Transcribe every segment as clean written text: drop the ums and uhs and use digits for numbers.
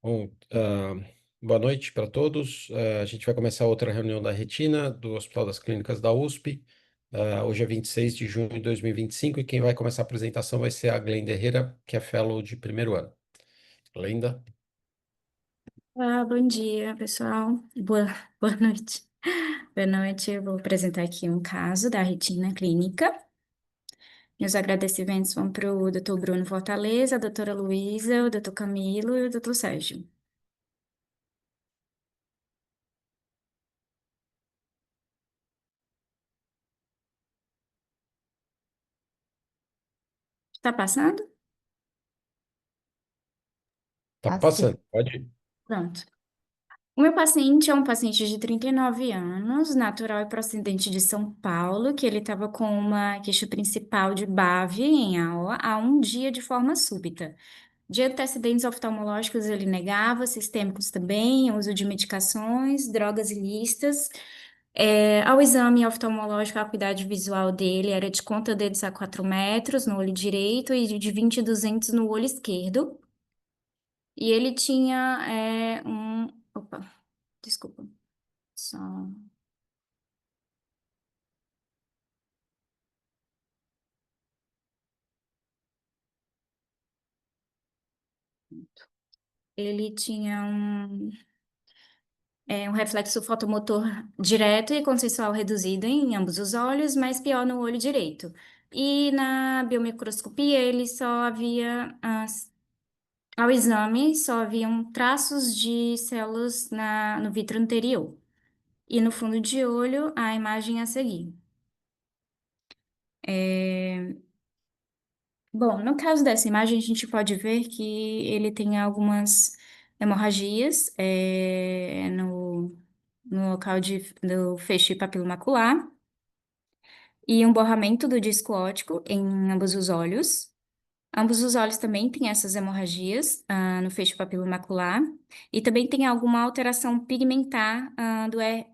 Bom, boa noite para todos. A gente vai começar outra reunião da Retina do Hospital das Clínicas da USP. Hoje é 26 de junho de 2025 e quem vai começar a apresentação vai ser a Glenda Herrera, que é fellow de primeiro ano. Glenda? Bom dia, pessoal. Boa noite. Boa noite. Eu vou apresentar aqui um caso da retina clínica. Meus agradecimentos vão para o Dr. Bruno Fortaleza, a doutora Luísa, o Dr. Camilo e o Dr. Sérgio. Está passando? Tá Assim, passando, pode ir. Pronto. O meu paciente é um paciente de 39 anos, natural e procedente de São Paulo, que ele estava com uma queixa principal de BAV em aula há um dia de forma súbita. De antecedentes oftalmológicos ele negava, sistêmicos também, uso de medicações, drogas ilícitas. Ao exame oftalmológico, a acuidade visual dele era de conta dedos a 4 metros no olho direito e de 20/200 no olho esquerdo. E ele tinha um... Opa, desculpa. Só... Ele tinha um reflexo fotomotor direto e consensual reduzido em ambos os olhos, mas pior no olho direito. E na biomicroscopia, ele só havia, ao exame, só haviam traços de células no vitro anterior. E no fundo de olho, a imagem a seguir. Bom, no caso dessa imagem, a gente pode ver que ele tem algumas hemorragias, no local do feixe papilomacular. E um borramento do disco óptico em ambos os olhos. Ambos os olhos também têm essas hemorragias, no feixe papilomacular. E também tem alguma alteração pigmentar,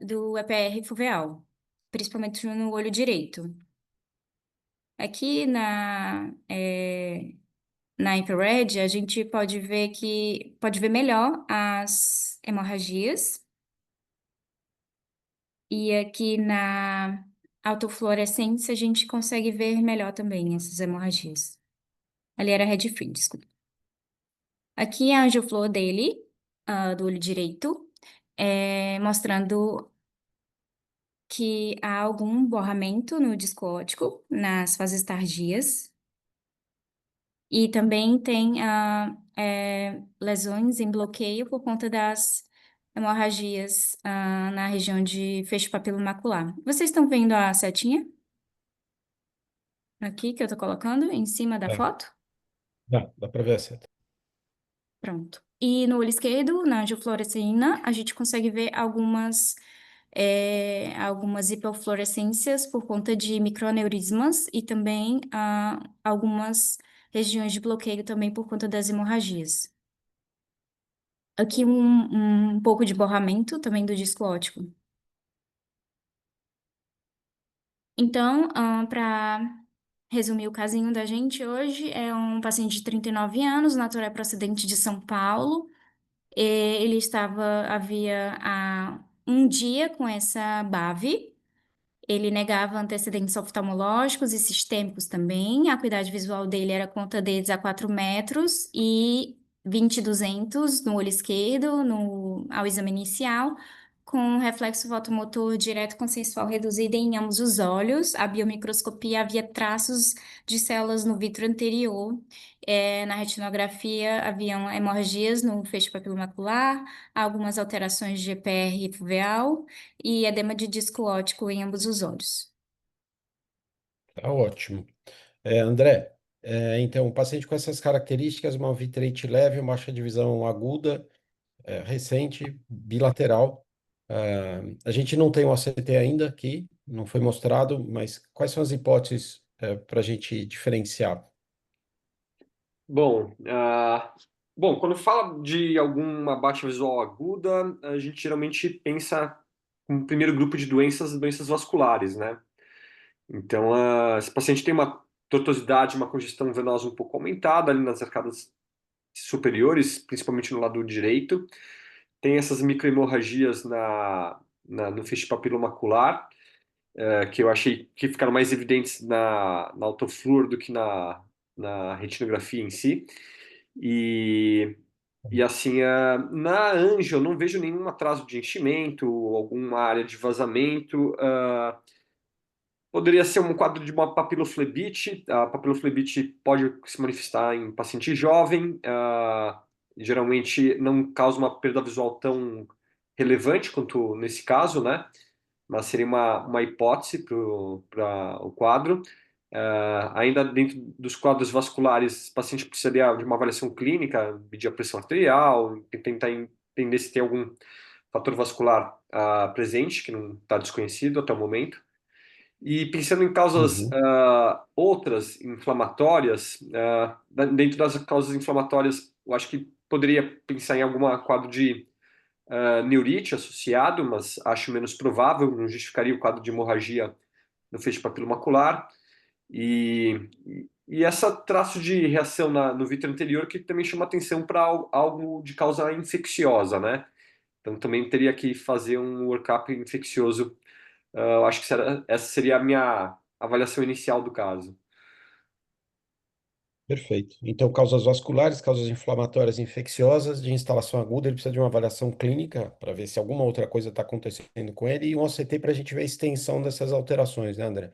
do EPR foveal, principalmente no olho direito. Aqui na infrared, a gente pode ver melhor as hemorragias. E aqui na autofluorescência, a gente consegue ver melhor também essas hemorragias. Ali era Red Free, desculpa. Aqui é a angioflor dele, do olho direito, mostrando que há algum borramento no disco óptico nas fases tardias. E também tem lesões em bloqueio por conta das hemorragias, na região de feixe papilomacular. Vocês estão vendo a setinha aqui que eu estou colocando em cima da Tá, foto? dá para ver a seta. Pronto. E no olho esquerdo, na angiofluorescina, a gente consegue ver algumas hiperfluorescências por conta de microaneurismas e também algumas regiões de bloqueio também por conta das hemorragias. Aqui um pouco de borramento também do disco óptico. Então, para resumir o casinho da gente hoje, é um paciente de 39 anos, natural procedente de São Paulo. Ele havia há um dia com essa BAV. Ele negava antecedentes oftalmológicos e sistêmicos também. A acuidade visual dele era conta deles a 4 metros e 20/200 no olho esquerdo, ao exame inicial, com reflexo fotomotor direto consensual reduzido em ambos os olhos. A biomicroscopia havia traços de células no vitro anterior. Na retinografia haviam hemorragias no feixe papilomacular, algumas alterações de GPR foveal e edema de disco óptico em ambos os olhos. Tá ótimo. André, então, um paciente com essas características, uma vitrite leve, uma baixa de visão aguda, recente, bilateral. A gente não tem o ACT ainda aqui, não foi mostrado, mas quais são as hipóteses para a gente diferenciar? Bom, quando fala de alguma baixa visual aguda, a gente geralmente pensa no primeiro grupo de doenças vasculares, né? Então, esse paciente tem uma tortuosidade, uma congestão venosa um pouco aumentada ali nas arcadas superiores, principalmente no lado direito. Tem essas microhemorragias no feixe papilomacular, que eu achei que ficaram mais evidentes na autofluor do que na retinografia em si. E, e assim, na angio, eu não vejo nenhum atraso de enchimento, alguma área de vazamento. Poderia ser um quadro de uma papiloflebite. A papiloflebite pode se manifestar em paciente jovem, geralmente não causa uma perda visual tão relevante quanto nesse caso, né? Mas seria uma hipótese para o quadro. Ainda dentro dos quadros vasculares, o paciente precisaria de uma avaliação clínica, medir a pressão arterial, tentar entender se tem algum fator vascular presente, que não está desconhecido até o momento. E pensando em causas Uhum. outras inflamatórias, dentro das causas inflamatórias, eu acho que poderia pensar em algum quadro de neurite associado, mas acho menos provável, não justificaria o quadro de hemorragia no feixe papilomacular. E, e essa traço de reação no vítreo anterior que também chama atenção para algo de causa infecciosa, né? Então também teria que fazer um workup infeccioso. Eu acho que essa seria a minha avaliação inicial do caso. Perfeito. Então, causas vasculares, causas inflamatórias infecciosas de instalação aguda, ele precisa de uma avaliação clínica para ver se alguma outra coisa está acontecendo com ele e um OCT para a gente ver a extensão dessas alterações, né, André?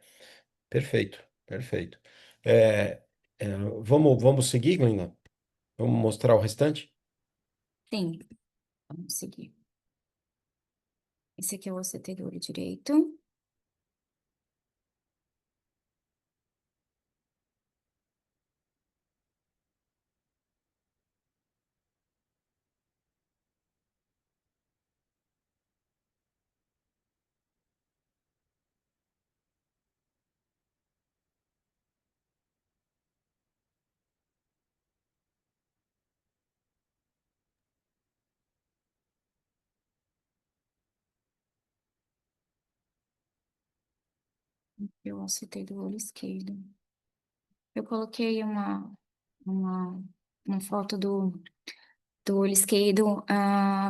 Perfeito, perfeito. É, é, vamos seguir, Glenda? Vamos mostrar o restante? Sim, vamos seguir. Esse aqui é o OCT do olho direito. Eu OCT do olho esquerdo. Eu coloquei uma, uma foto do olho esquerdo,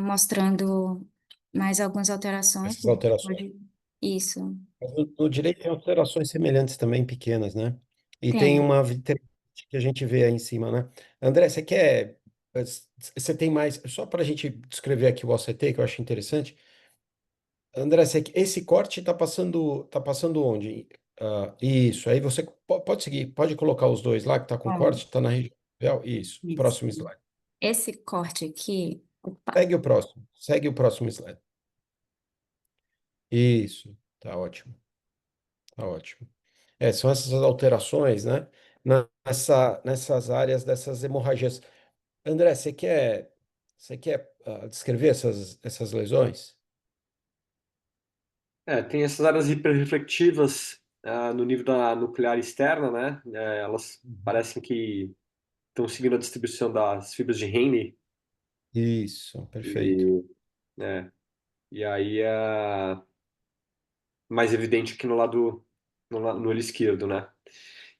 mostrando mais algumas alterações. Essas alterações. Pode... Isso, Mas no direito tem alterações semelhantes também, pequenas, né? E tem tem. uma vitrine que a gente vê aí em cima, né? André, você quer. Você tem mais. Só para a gente descrever aqui o OCT, que eu acho interessante. André, esse corte tá passando onde? Isso, aí você pode seguir, pode colocar os dois lá, que tá com Bom, corte, tá na região. Isso, isso. próximo slide. Esse corte aqui, opa, Segue o próximo slide. Isso, tá ótimo, tá ótimo. São essas alterações, né? Nessas áreas dessas hemorragias. André, você quer descrever essas lesões? Tem essas áreas hiperreflectivas no nível da nuclear externa, né? Elas Uhum. parecem que estão seguindo a distribuição das fibras de Henle Isso, perfeito. e, né, e aí é mais evidente aqui no olho esquerdo, né?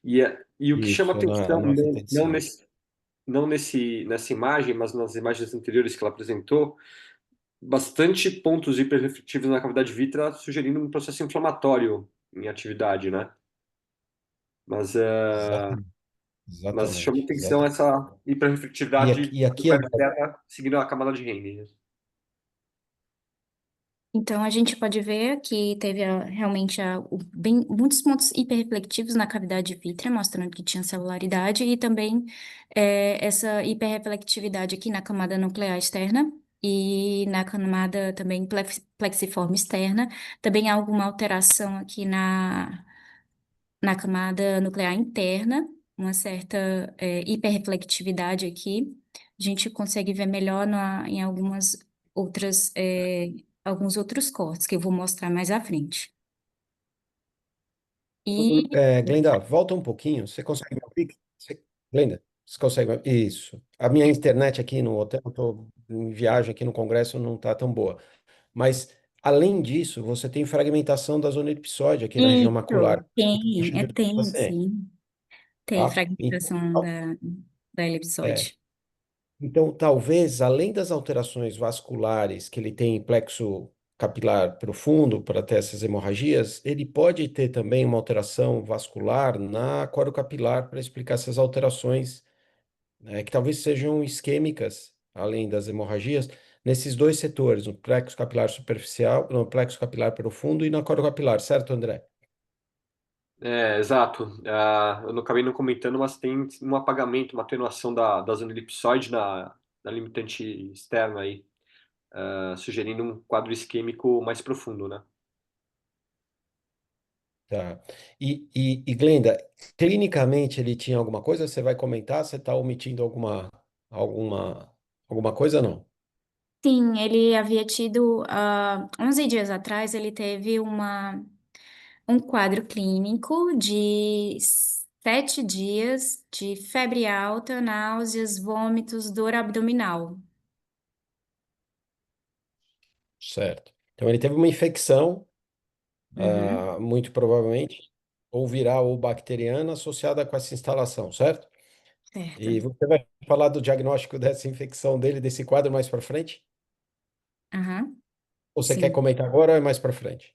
E o que chama Isso, atenção, no FT de cima. nessa imagem, mas nas imagens anteriores que ela apresentou, bastante pontos hiperreflexivos na cavidade vítrea, sugerindo um processo inflamatório em atividade, né? Mas, Exatamente, mas chama exatamente, atenção exatamente. essa E hiperreflectividade aqui, e aqui, nuclear André, externa seguindo a camada de Henle. então, a gente pode ver que teve realmente muitos pontos hiperreflectivos na cavidade vítrea, mostrando que tinha celularidade, e também essa hiperreflectividade aqui na camada nuclear externa e na camada também plexiforme externa. Também há alguma alteração aqui na camada nuclear interna, uma certa hiperreflectividade aqui. A gente consegue ver melhor em alguns outros cortes que eu vou mostrar mais à frente. E Glenda, volta um pouquinho. Você consegue me ouvir? Glenda, você consegue Isso. A minha internet aqui no hotel, eu estou em viagem aqui no Congresso, não está tão boa. Mas, além disso, você tem fragmentação da zona elipsóide aqui na região macular. isso, tem, Do tem, paciente, sim. Tem tá? Então, fragmentação da é, elipsoide. Então, talvez, além das alterações vasculares que ele tem em plexo capilar profundo para ter essas hemorragias, ele pode ter também uma alteração vascular na corocapilar para explicar essas alterações, que talvez sejam isquêmicas, além das hemorragias, nesses dois setores, no plexo capilar superficial, no plexo capilar profundo e na corocapilar, certo, André? É, exato. Eu não acabei não comentando, mas tem um apagamento, uma atenuação da zona elipsoide na limitante externa aí, sugerindo um quadro isquêmico mais profundo, né? Tá. E Glenda, clinicamente ele tinha alguma coisa? Você vai comentar? Você está omitindo alguma, alguma coisa, não? Sim, ele havia tido, 11 dias atrás, ele teve um quadro clínico de 7 dias de febre alta, náuseas, vômitos, dor abdominal. Certo. Então ele teve uma infecção, Uhum, muito provavelmente, ou viral ou bacteriana, associada com essa instalação, certo? certo. E você vai falar do diagnóstico dessa infecção dele, desse quadro mais para frente? Aham, Ou você quer sim. comentar agora ou é mais para frente?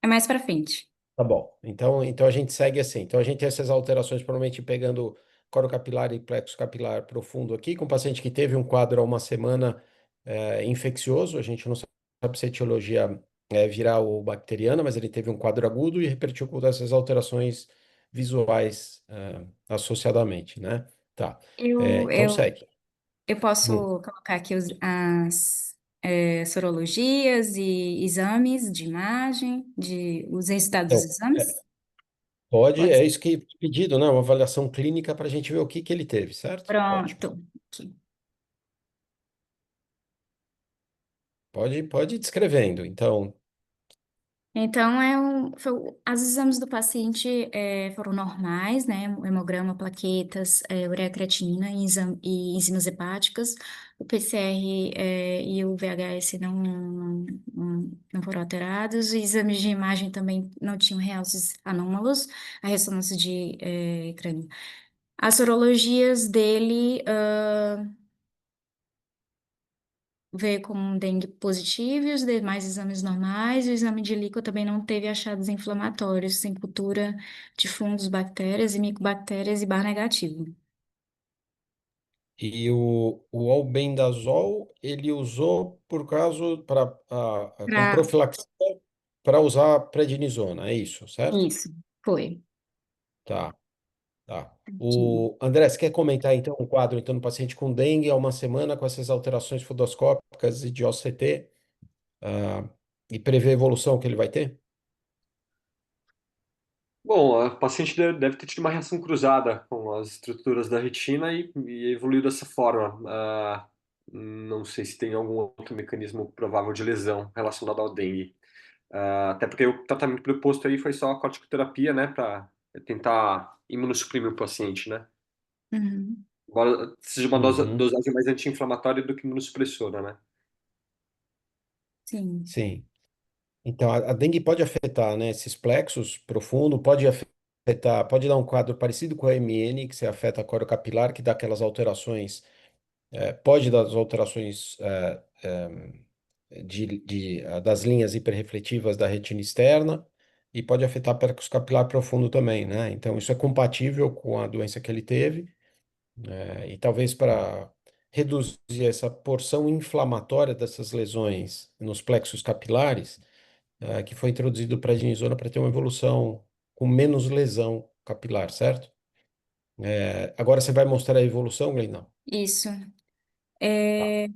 É mais pra frente. Tá bom. Então a gente segue assim. Então a gente tem essas alterações, provavelmente pegando coro capilar e plexo capilar profundo aqui, com um paciente que teve um quadro há uma semana infeccioso. A gente não sabe se a etiologia é viral ou bacteriana, mas ele teve um quadro agudo e repercutiu com essas alterações visuais associadamente, né? Tá. Eu, Então eu, segue. eu Hum. posso colocar aqui as sorologias e exames de imagem, os resultados dos Então, exames? pode, Pode é ser. isso que pedido, né? Uma avaliação clínica para a gente ver o que que ele teve, certo? Ótimo. Pronto. Aqui. Pode ir descrevendo. Então, Então, os exames do paciente foram normais, né? O hemograma, plaquetas, ureia creatinina e enzimas hepáticas. O PCR, e o VHS não foram alterados. Os exames de imagem também não tinham realces anômalos. A ressonância de crânio. As sorologias dele, veio com um dengue positivo e os demais exames normais. O exame de líquido também não teve achados inflamatórios, sem cultura de fungos, bactérias e micobactérias e bar negativo. e o albendazol ele usou por causa como Pra... profilaxia para usar prednisona, é isso, certo? Isso, foi. Tá, tá. Aqui. O André, você quer comentar então o quadro então do paciente com dengue há uma semana com essas alterações fundoscópicas e de OCT, ah, e prever a evolução que ele vai ter? Bom, o paciente deve ter tido uma reação cruzada com as estruturas da retina e evoluiu dessa forma. Não sei se tem algum outro mecanismo provável de lesão relacionado ao dengue. Até porque o tratamento proposto aí foi só a corticoterapia, né, para tentar imunossuprimir o paciente, né? Uhum, Embora seja uma Uhum, dosagem mais anti-inflamatória do que imunossupressora, né? sim. sim. Então, a dengue pode afetar, né, esses plexos profundo, pode afetar, pode dar um quadro parecido com a MN, que se afeta a coro capilar, que dá aquelas alterações, pode dar as alterações das linhas hiperrefletivas da retina externa e pode afetar plexo capilar profundo também, né? Então, isso é compatível com a doença que ele teve, e talvez para reduzir essa porção inflamatória dessas lesões nos plexos capilares, que foi introduzido prednisona para ter uma evolução com menos lesão capilar, certo? Agora você vai mostrar a evolução, Glendon? Isso. Tá. É,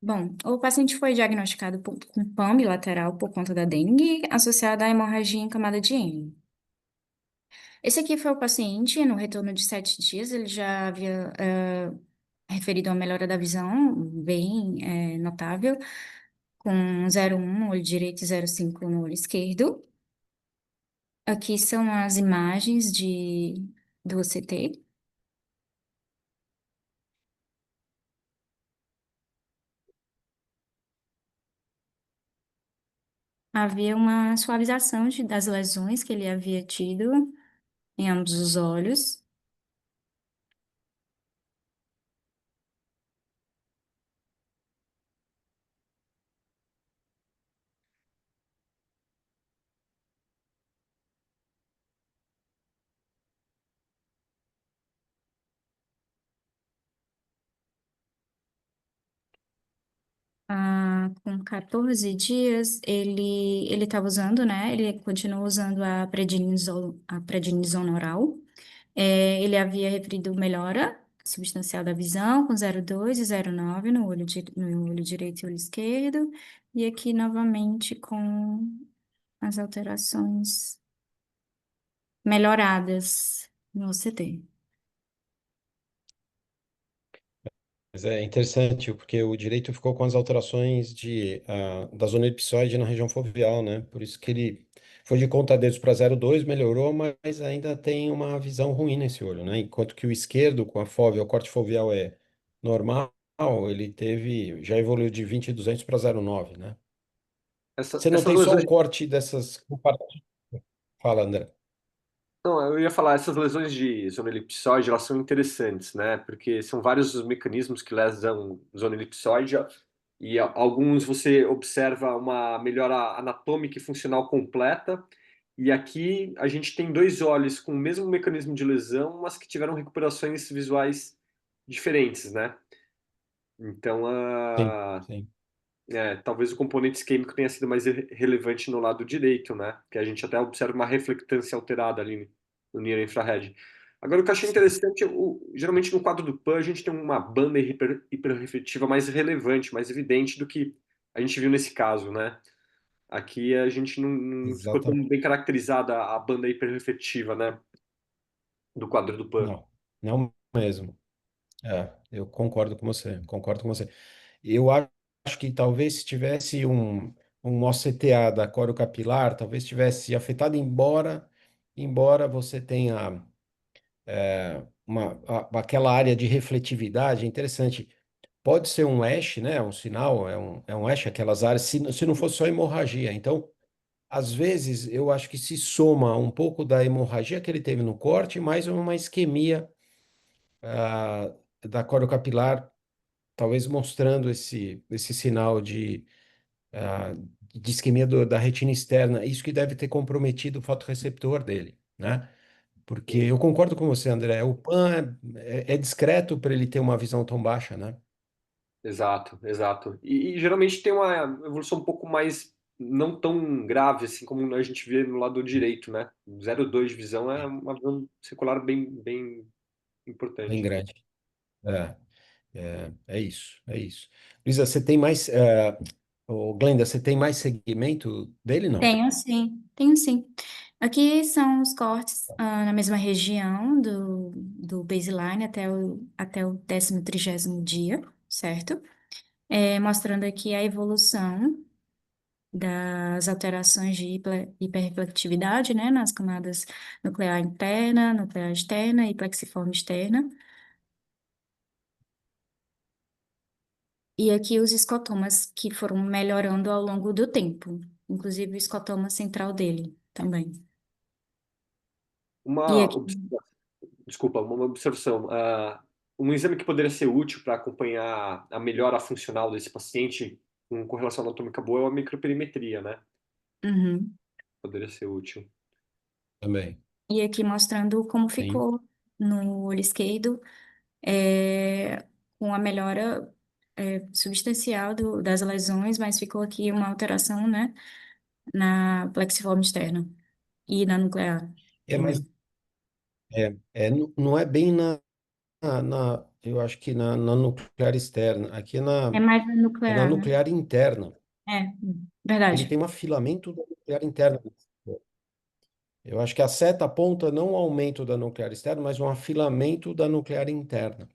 bom, o paciente foi diagnosticado com PAN bilateral por conta da dengue, associada à hemorragia em camada de heme. Esse aqui foi o paciente, no retorno de 7 dias, ele já havia referido a uma melhora da visão bem notável, com 0,1 no olho direito e 0,5 no olho esquerdo. Aqui são as imagens do OCT. Havia uma suavização das lesões que ele havia tido em ambos os olhos. com 14 dias, ele estava usando, né? Ele continuou usando a prednisona oral. Ele havia referido melhora substancial da visão com 0,2 e 0,9 no olho direito e olho esquerdo. E aqui novamente com as alterações melhoradas no OCT. Mas é interessante, porque o direito ficou com as alterações da zona elipsoide na região foveal, né? Por isso que ele foi de conta deles para 0,2, melhorou, mas ainda tem uma visão ruim nesse olho, né? Enquanto que o esquerdo, com a fóvea, o corte foveal é normal, já evoluiu de 20,200 para 0,9, né? Você não Essas tem só lesões. o corte dessas comparativas. Fala, André. Não, eu ia falar, essas lesões de zona elipsoide, elas são interessantes, né? Porque são vários os mecanismos que lesam zona elipsoide e alguns você observa uma melhora anatômica e funcional completa. E aqui a gente tem dois olhos com o mesmo mecanismo de lesão, mas que tiveram recuperações visuais diferentes, né? Então, Sim, sim, talvez o componente isquêmico tenha sido mais relevante no lado direito, né? Que a gente até observa uma reflectância alterada ali no Near Infrared. Agora, o que eu achei sim. interessante, geralmente no quadro do PAN a gente tem uma banda hiperrefletiva mais relevante, mais evidente do que a gente viu nesse caso, né? Aqui a gente não ficou tão Exatamente. bem caracterizada a banda hiperrefletiva, né? Do quadro do PAN. Não, não mesmo. Eu concordo com você, concordo com você. Eu acho que talvez se tivesse um OCTA da corocapilar, talvez tivesse afetado, embora você tenha aquela área de refletividade, é interessante. Pode ser um ASH, né? Um sinal, é um ASH, aquelas áreas, se não fosse só hemorragia. Então, às vezes, eu acho que se soma um pouco da hemorragia que ele teve no corte, mais uma isquemia da corocapilar, talvez mostrando esse sinal ah, de isquemia da retina externa. Isso que deve ter comprometido o fotorreceptor dele, né? Porque Sim. eu concordo com você, André. O PAN é discreto para ele ter uma visão tão baixa, né? Exato, exato. E geralmente tem uma evolução um pouco mais não tão grave assim como a gente vê no lado direito, né? 0,2 de visão é uma visão secular bem Bem importante. grande. É, é isso, é isso. Luísa, você tem mais. Glenda, você tem mais segmento dele, não? Tenho sim, tenho sim. Aqui são os cortes na mesma região do baseline até o 13º dia, certo? Mostrando aqui a evolução das alterações de hiperreflectividade, né, nas camadas nuclear interna, nuclear externa e plexiforme externa. E aqui os escotomas que foram melhorando ao longo do tempo, inclusive o escotoma central dele também. E Uma aqui, desculpa, uma observação. Um exame que poderia ser útil para acompanhar a melhora funcional desse paciente com correlação anatômica boa é a microperimetria, né? uhum. Poderia ser útil. Também. E aqui mostrando como Sim. ficou no olho esquerdo, é, com a melhora substancial das lesões, mas ficou aqui uma alteração, né, na plexiforme externa e na nuclear É, mas também. não é bem eu acho que na nuclear externa. Aqui É mais na é na nuclear, né? nuclear interna. É, Ele verdade. tem um afilamento da nuclear interna. Eu acho que a seta aponta não um aumento da nuclear externa, mas um afilamento da nuclear interna.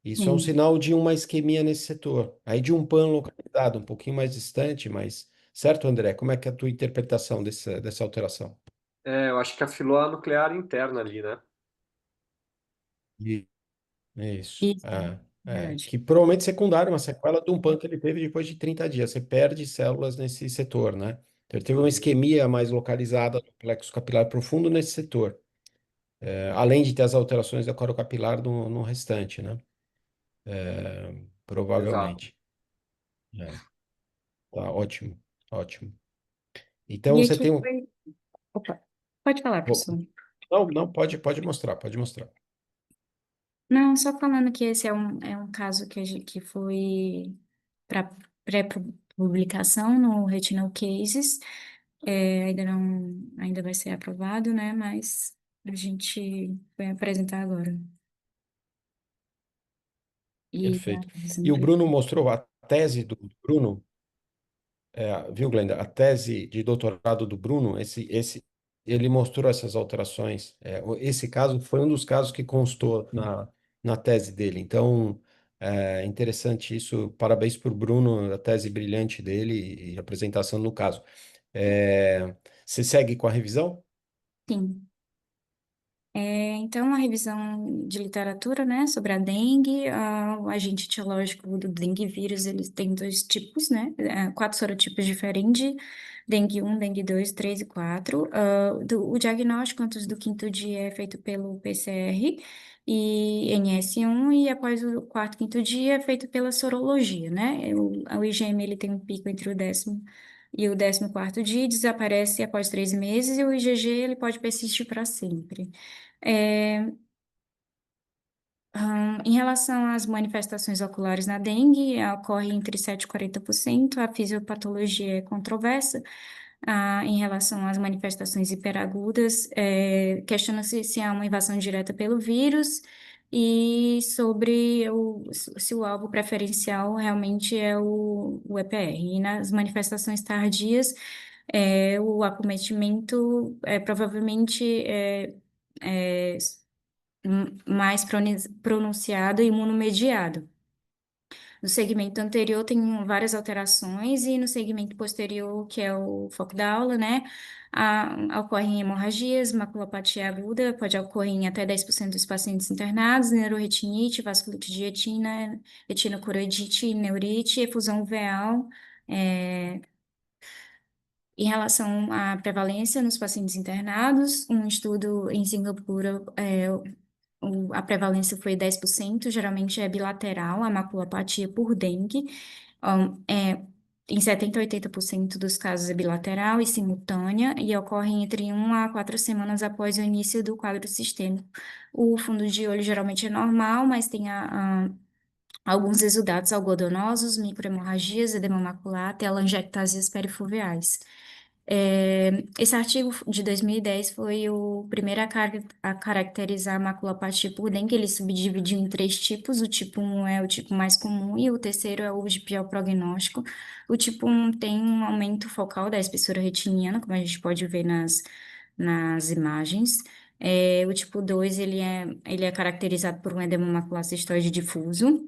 Isso é um Sim. sinal de uma isquemia nesse setor. Aí de um PAN localizado, um pouquinho mais distante, mas. Certo, André? Como é que é a tua interpretação dessa alteração? Eu acho que afilou a nuclear interna ali, né? E- Isso. Isso, verdade. Que provavelmente secundário, uma sequela de um PAN que ele teve depois de 30 dias. Você perde células nesse setor, né? Então, ele teve uma Uhum. isquemia mais localizada do plexo capilar profundo nesse setor. Além de ter as alterações da corocapilar no restante, né? Exato. Provavelmente. É, tá ótimo, ótimo. Então E você aqui tem um. foi. Opa, pode falar, Pô, professor. não, não, pode mostrar, pode mostrar. Não, só falando que esse é um caso que foi para pré-publicação no Retinal Cases. Ainda vai ser aprovado, né? Mas a gente vai apresentar agora. E Perfeito. E o Bruno mostrou a tese do Bruno, viu, Glenda? A tese de doutorado do Bruno, ele mostrou essas alterações. Esse caso foi um dos casos que constou na tese dele. Então, é interessante isso. Parabéns para o Bruno, a tese brilhante dele e a apresentação no caso. Você segue com a revisão? sim. Então, a revisão de literatura, né, sobre a dengue, o agente etiológico do dengue vírus, ele tem dois tipos, né, quatro sorotipos diferentes, dengue 1, dengue 2, 3 e 4. O diagnóstico antes do quinto dia é feito pelo PCR e NS1, e após o quarto, quinto dia é feito pela sorologia, né, o IgM, ele tem um pico entre o 10º e o 14º dia, desaparece após 3 meses, e o IgG, ele pode persistir para sempre. É, em relação às manifestações oculares na dengue, ocorre entre 7% e 40%. A fisiopatologia é controversa. Em relação às manifestações hiperagudas, questiona-se se há uma invasão direta pelo vírus e sobre se o alvo preferencial realmente é o EPR. E nas manifestações tardias, o acometimento provavelmente é mais pronunciado e imunomediado. No segmento anterior tem várias alterações e no segmento posterior, que é o foco da aula, né, ocorrem hemorragias, maculopatia aguda, pode ocorrer em até 10% dos pacientes internados, neuroretinite, vasculite de retina, retinocoroidite, neurite, efusão uveal. é, Em relação à prevalência nos pacientes internados, um estudo em Singapura, a prevalência foi 10%, geralmente é bilateral, a maculopatia por dengue. Um, é, Em 70 a 80% dos casos é bilateral e simultânea e ocorre entre 1 a 4 semanas após o início do quadro sistêmico. O fundo de olho geralmente é normal, mas tem alguns exudados algodonosos, microhemorragias, edema macular, telangiectasias perifoveais. Esse artigo de 2010 foi o primeiro a caracterizar a maculopatia por dengue. Ele subdividiu em três tipos. O tipo 1 é o tipo mais comum e o terceiro é o de pior prognóstico. O tipo 1 tem um aumento focal da espessura retiniana, como a gente pode ver nas imagens. O tipo 2 ele é caracterizado por um edema macular cistoide difuso.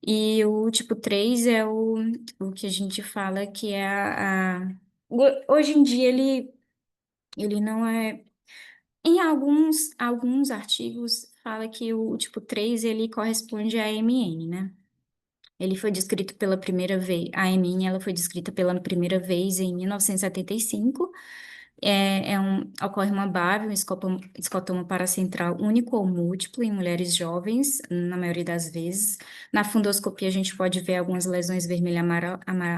E o tipo 3 é o que a gente fala que é hoje em dia ele não é. Em alguns artigos fala que o tipo 3 ele corresponde à AMN, né? Ele foi descrito pela primeira vez, a AMN ela foi descrita pela primeira vez em 1975. Ocorre uma BAV, um escotoma paracentral único ou múltiplo em mulheres jovens, na maioria das vezes. Na fundoscopia, a gente pode ver algumas lesões vermelhas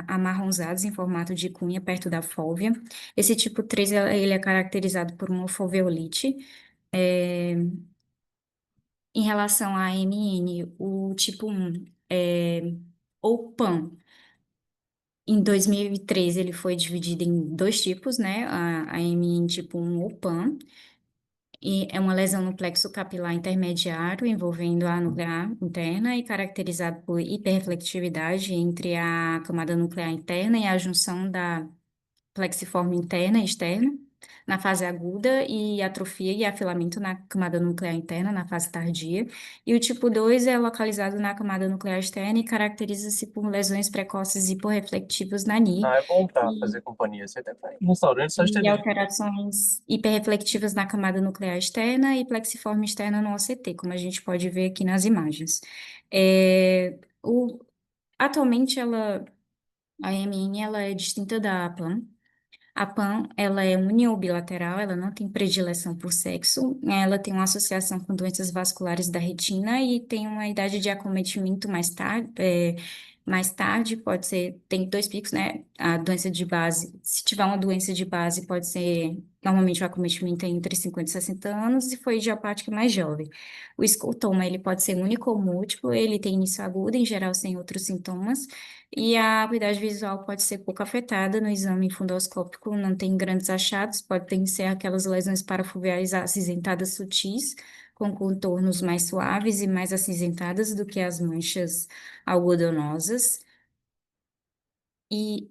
amarronzadas em formato de cunha perto da fóvea. Esse tipo 3 ele é caracterizado por uma foveolite. É, Em relação à AMN, o tipo 1 ou PAN. Em 2013, ele foi dividido em dois tipos, né? A AMN tipo 1 ou PAN. E é uma lesão no plexo capilar intermediário, envolvendo a nuclear interna e caracterizado por hiperreflectividade entre a camada nuclear interna e a junção da plexiforme interna e externa na fase aguda e atrofia e afilamento na camada nuclear interna na fase tardia. E o tipo 2 é localizado na camada nuclear externa e caracteriza-se por lesões precoces hiporreflectivas na Ah, é bom pra NI fazer companhia. Você até vai em restaurante só de ter e vídeo. alterações hiperreflectivas na camada nuclear externa e plexiforme externa no OCT, como a gente pode ver aqui nas imagens. É, o, Atualmente, a MN ela é distinta da PAN. A PAN, ela é uni ou bilateral, ela não tem predileção por sexo, ela tem uma associação com doenças vasculares da retina e tem uma idade de acometimento mais tarde, pode ser, tem dois picos, né? A doença de base, se tiver uma doença de base, pode ser, normalmente o acometimento é entre 50 e 60 anos, e foi idiopática mais jovem. O escotoma, ele pode ser único ou múltiplo, ele tem início agudo, em geral sem outros sintomas, e a acuidade visual pode ser pouco afetada no exame fundoscópico, não tem grandes achados, podem ser aquelas lesões parafoveais acinzentadas sutis, com contornos mais suaves e mais acinzentadas do que as manchas algodonosas. E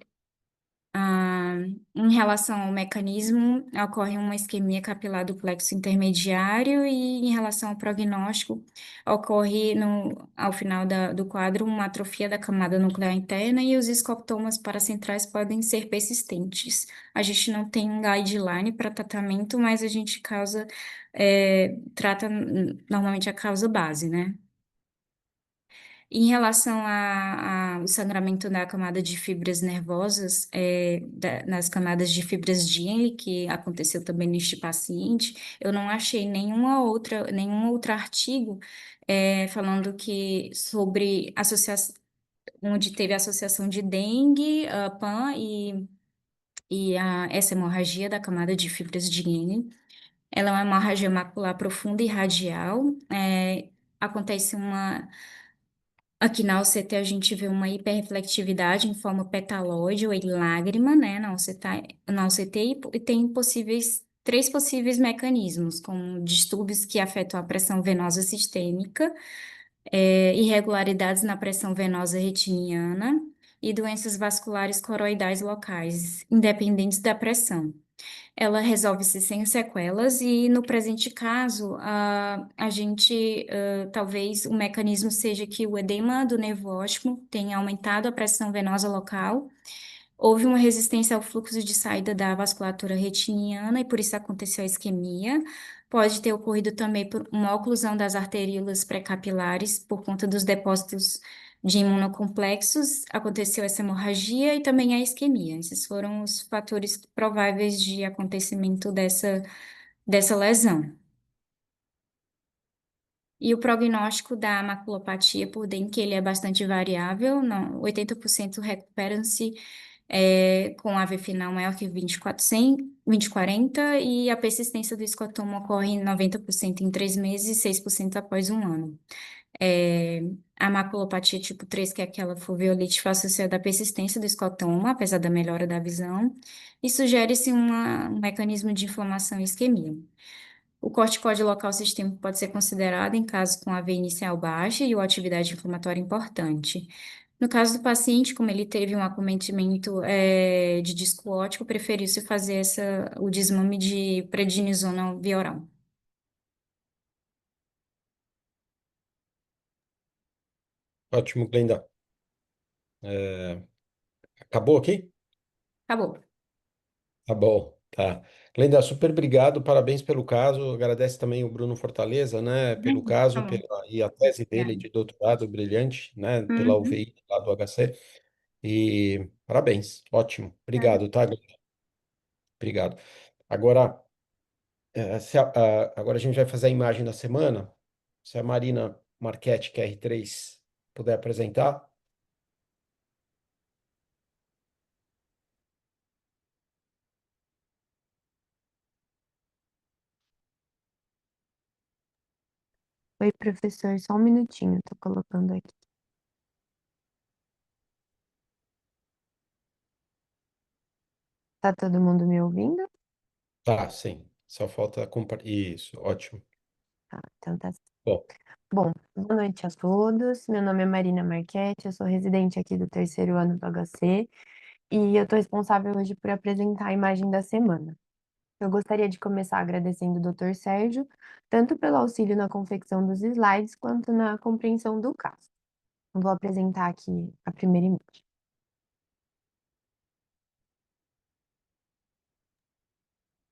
em relação ao mecanismo, ocorre uma isquemia capilar do plexo intermediário e em relação ao prognóstico, ocorre ao final do quadro uma atrofia da camada nuclear interna e os escotomas paracentrais podem ser persistentes. A gente não tem um guideline para tratamento, mas a gente trata normalmente a causa base, né? Em relação ao sangramento da camada de fibras nervosas, nas camadas de fibras de Henle, que aconteceu também neste paciente, eu não achei nenhum outro artigo falando que sobre associação, onde teve associação de dengue, PAN e essa hemorragia da camada de fibras de Henle. Ela é uma hemorragia macular profunda e radial. Acontece uma Aqui na OCT a gente vê uma hiperreflectividade em forma petaloide ou em lágrima, né, na OCT e tem três possíveis mecanismos, como distúrbios que afetam a pressão venosa sistêmica, irregularidades na pressão venosa retiniana e doenças vasculares coroidais locais, independentes da pressão. Ela resolve-se sem sequelas e, no presente caso, talvez o mecanismo seja que o edema do nervo óptico tenha aumentado a pressão venosa local, houve uma resistência ao fluxo de saída da vasculatura retiniana e por isso aconteceu a isquemia. Pode ter ocorrido também por uma oclusão das arteríolas pré-capilares por conta dos depósitos de imunocomplexos, aconteceu essa hemorragia e também a isquemia. Esses foram os fatores prováveis de acontecimento dessa lesão. E o prognóstico da maculopatia por Dengue, ele é bastante variável, não, 80% recuperam-se com AV final maior que 20/40 e a persistência do escotoma ocorre em 90% em 3 meses e 6% após um ano. A maculopatia tipo 3, que é aquela foveolite, foi associada à persistência do escotoma, apesar da melhora da visão, e sugere-se um mecanismo de inflamação e isquemia. O corticóide local sistêmico pode ser considerado em casos com AV inicial baixa e ou atividade inflamatória importante. No caso do paciente, como ele teve um acometimento de disco óptico, preferiu-se fazer o desmame de prednisona via oral. Ótimo, Glenda. É, acabou aqui? Acabou. Tá bom, tá. Glenda, super obrigado, parabéns pelo caso. Agradece também o Bruno Fortaleza, né, pelo Tá caso bom. e a tese dele Obrigada. de doutorado brilhante, né, pela Uhum. UVI lá do HC. E parabéns, ótimo. Tá. Obrigado, tá, Glenda? Obrigado. Agora, agora a gente vai fazer a imagem da semana. Se a Marina Marchetti, que é R3, puder apresentar. Oi, professor, só um minutinho, tô colocando aqui. Tá todo mundo me ouvindo? Tá, sim. Só falta compartilhar. Isso, ótimo. Tá, então tá. Bom, Bom, boa noite a todos. Meu nome é Marina Marchetti, eu sou residente aqui do terceiro ano do HC e eu tô responsável hoje por apresentar a imagem da semana. Eu gostaria de começar agradecendo o Dr. Sérgio, tanto pelo auxílio na confecção dos slides quanto na compreensão do caso. Eu vou apresentar aqui a primeira imagem.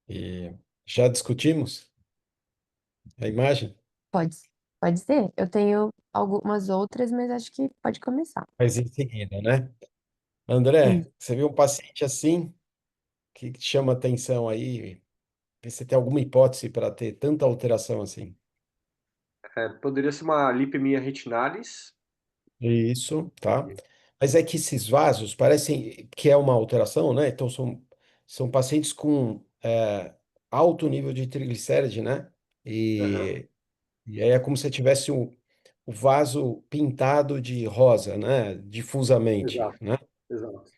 e já discutimos a imagem? Pode, pode ser? Eu tenho algumas outras, mas acho que pode começar. Mas em seguida, né? Isso. André, você viu um paciente assim que te chama atenção aí? Você tem alguma hipótese para ter tanta alteração assim? Poderia ser uma lipemia retinalis. Isso, tá? Mas é que esses vasos parecem que é uma alteração, né? Então são pacientes com alto nível de triglicéride, né? Aham. E aí é como se tivesse o vaso pintado de rosa, né? Difusamente, Exato, né? exato.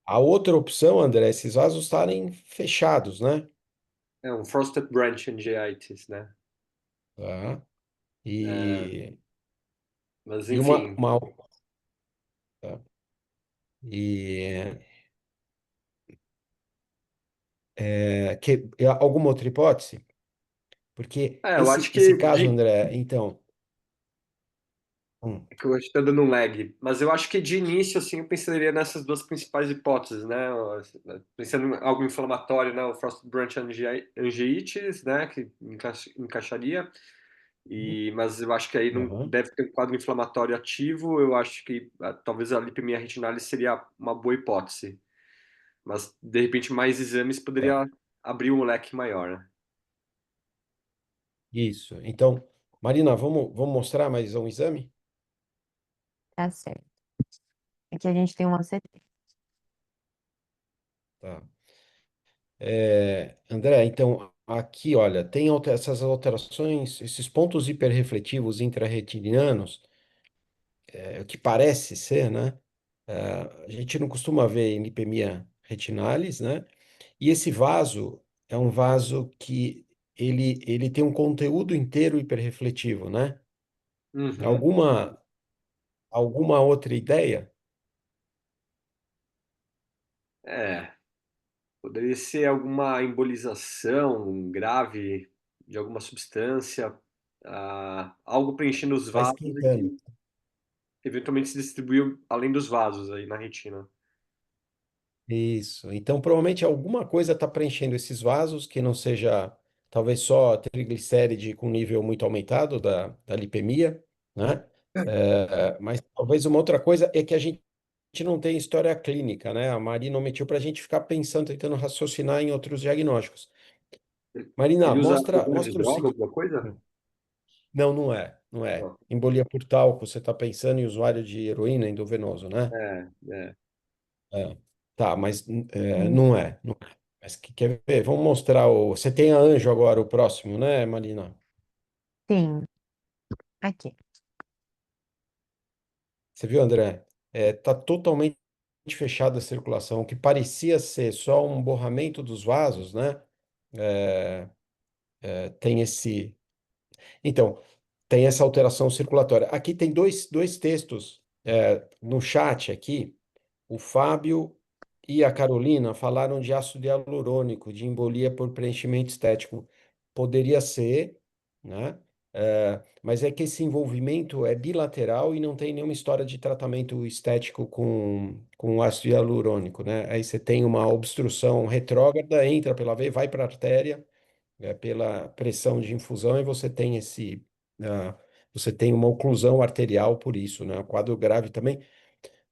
A outra opção, André, é esses vasos estarem fechados, né? É um frosted branch angiitis, né? Tá? É, E, mas e uma, enfim, uma tá? E alguma outra hipótese? Porque eu acho esse que caso, André, então, hum, é que eu acho que tá dando um lag, mas eu acho que de início, assim, eu pensaria nessas duas principais hipóteses, né? Pensando em algo inflamatório, né? O frosted branch angiitis, né? Que encaixaria. Mas eu acho que aí não aham, deve ter um quadro inflamatório ativo. Eu acho que talvez a lipemia retinalis seria uma boa hipótese. Mas, de repente, mais exames tá. poderia abrir um leque maior, né? Isso. Então, Marina, vamos mostrar mais um exame? Tá certo. Aqui a gente tem um OCT. Tá. André, então, aqui, olha, tem essas alterações, esses pontos hiperrefletivos intrarretinianos, o que parece ser, né? A gente não costuma ver em lipemia retinalis, né? E esse vaso é um vaso que ele tem um conteúdo inteiro hiperrefletivo, né? Uhum. Alguma, alguma outra ideia? É, poderia ser alguma embolização grave de alguma substância, algo preenchendo os Está vasos e esquentando. que eventualmente se distribuiu além dos vasos aí na retina. Isso. Então, provavelmente alguma coisa está preenchendo esses vasos, que não seja talvez só triglicéride com nível muito aumentado da lipemia, né? Mas talvez uma outra coisa é que a gente não tem história clínica, né? A Marina omitiu para a gente ficar pensando, tentando raciocinar em outros diagnósticos. Marina, Ele usa uso de mostra o droga, ciclo. alguma coisa? Não, não é, não é. Não. Embolia por talco, você está pensando em usuário de heroína endovenoso, né? É, é. É. Tá, mas Hum, não é. Não é. Mas quer ver? Vamos mostrar o. Você tem a Anjo agora, o próximo, né, Marina? Sim, aqui. Você viu, André? Tá totalmente fechada a circulação. O que parecia ser só um borramento dos vasos, né? Tem esse. Então, tem essa alteração circulatória. Aqui tem dois textos no chat aqui. O Fábio e a Carolina falaram de ácido hialurônico, de embolia por preenchimento estético. Poderia ser, né? Mas é que esse envolvimento é bilateral e não tem nenhuma história de tratamento estético com ácido hialurônico, né? Aí você tem uma obstrução retrógrada, entra pela veia, vai para a artéria, pela pressão de infusão e ah, você tem uma oclusão arterial por isso, né? Um quadro grave também.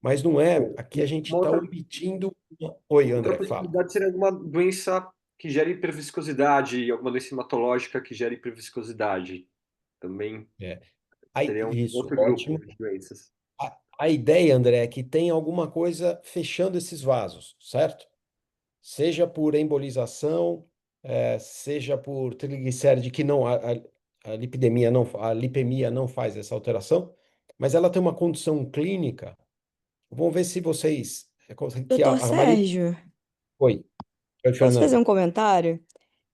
Mas não é. Bom, Aqui a gente uma está outra, omitindo. Oi, outra André, fala. possibilidade seria alguma doença que gere hiperviscosidade, alguma doença hematológica que gere hiperviscosidade. Também É. seria um Isso, outro ótimo. grupo de doenças. A ideia, André, é que tem alguma coisa fechando esses vasos, certo? Seja por embolização, seja por triglicéride, que não, a lipidemia não, a lipemia não faz essa alteração, mas ela tem uma condição clínica. Vamos ver se vocês. Que Doutor a Marina. Sérgio, Oi, posso fazer Fernanda. um comentário?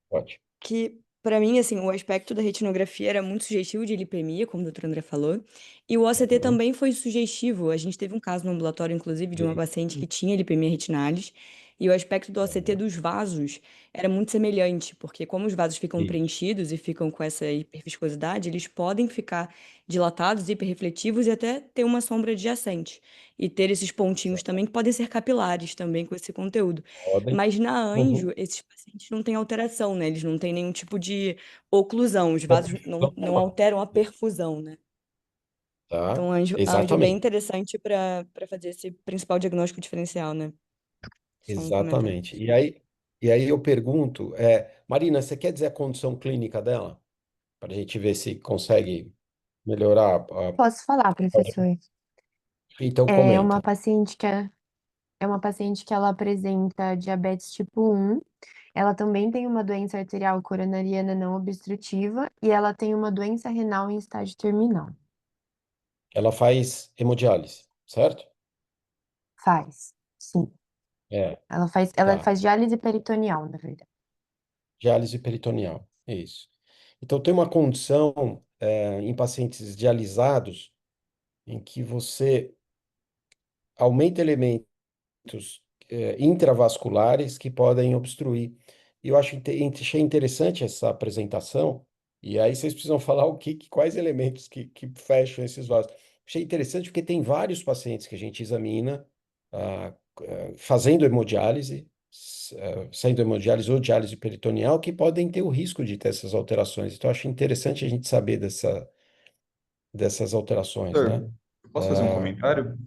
Pode. Que, para mim, assim, o aspecto da retinografia era muito sugestivo de lipemia, como o doutor André falou, e o OCT Uhum. também foi sugestivo. A gente teve um caso no ambulatório, inclusive, de uma E- paciente que tinha lipemia retinalis, e o aspecto do OCT Uhum. dos vasos era muito semelhante, porque como os vasos ficam Isso. preenchidos e ficam com essa hiperviscosidade, eles podem ficar dilatados, hiperrefletivos e até ter uma sombra adjacente. E ter esses pontinhos também que podem ser capilares também com esse conteúdo. Podem. Mas na Uhum. Anjo, esses pacientes não têm alteração, né? Eles não têm nenhum tipo de oclusão, os vasos não alteram a perfusão, né? Tá, Então, a Anjo é bem exatamente, interessante para fazer esse principal diagnóstico diferencial, né? Só um comentário. exatamente. E aí eu pergunto, Marina, você quer dizer a condição clínica dela? Para a gente ver se consegue melhorar. Posso falar, professor? Então, É uma comenta. paciente é uma paciente que ela apresenta diabetes tipo 1. Ela também tem uma doença arterial coronariana não obstrutiva e ela tem uma doença renal em estágio terminal. Ela faz hemodiálise, certo? Faz, sim. É, Ela tá. faz diálise peritoneal, na verdade. Diálise peritoneal, é isso. Então, tem uma condição em pacientes dialisados em que você aumenta elementos intravasculares que podem obstruir. E eu achei interessante essa apresentação, e aí vocês precisam falar quais elementos que fecham esses vasos. Achei interessante porque tem vários pacientes que a gente examina fazendo hemodiálise, sendo hemodiálise ou diálise peritoneal, que podem ter o risco de ter essas alterações. Então, eu acho interessante a gente saber dessas alterações, né? Doutor, eu posso fazer um Ah, comentário?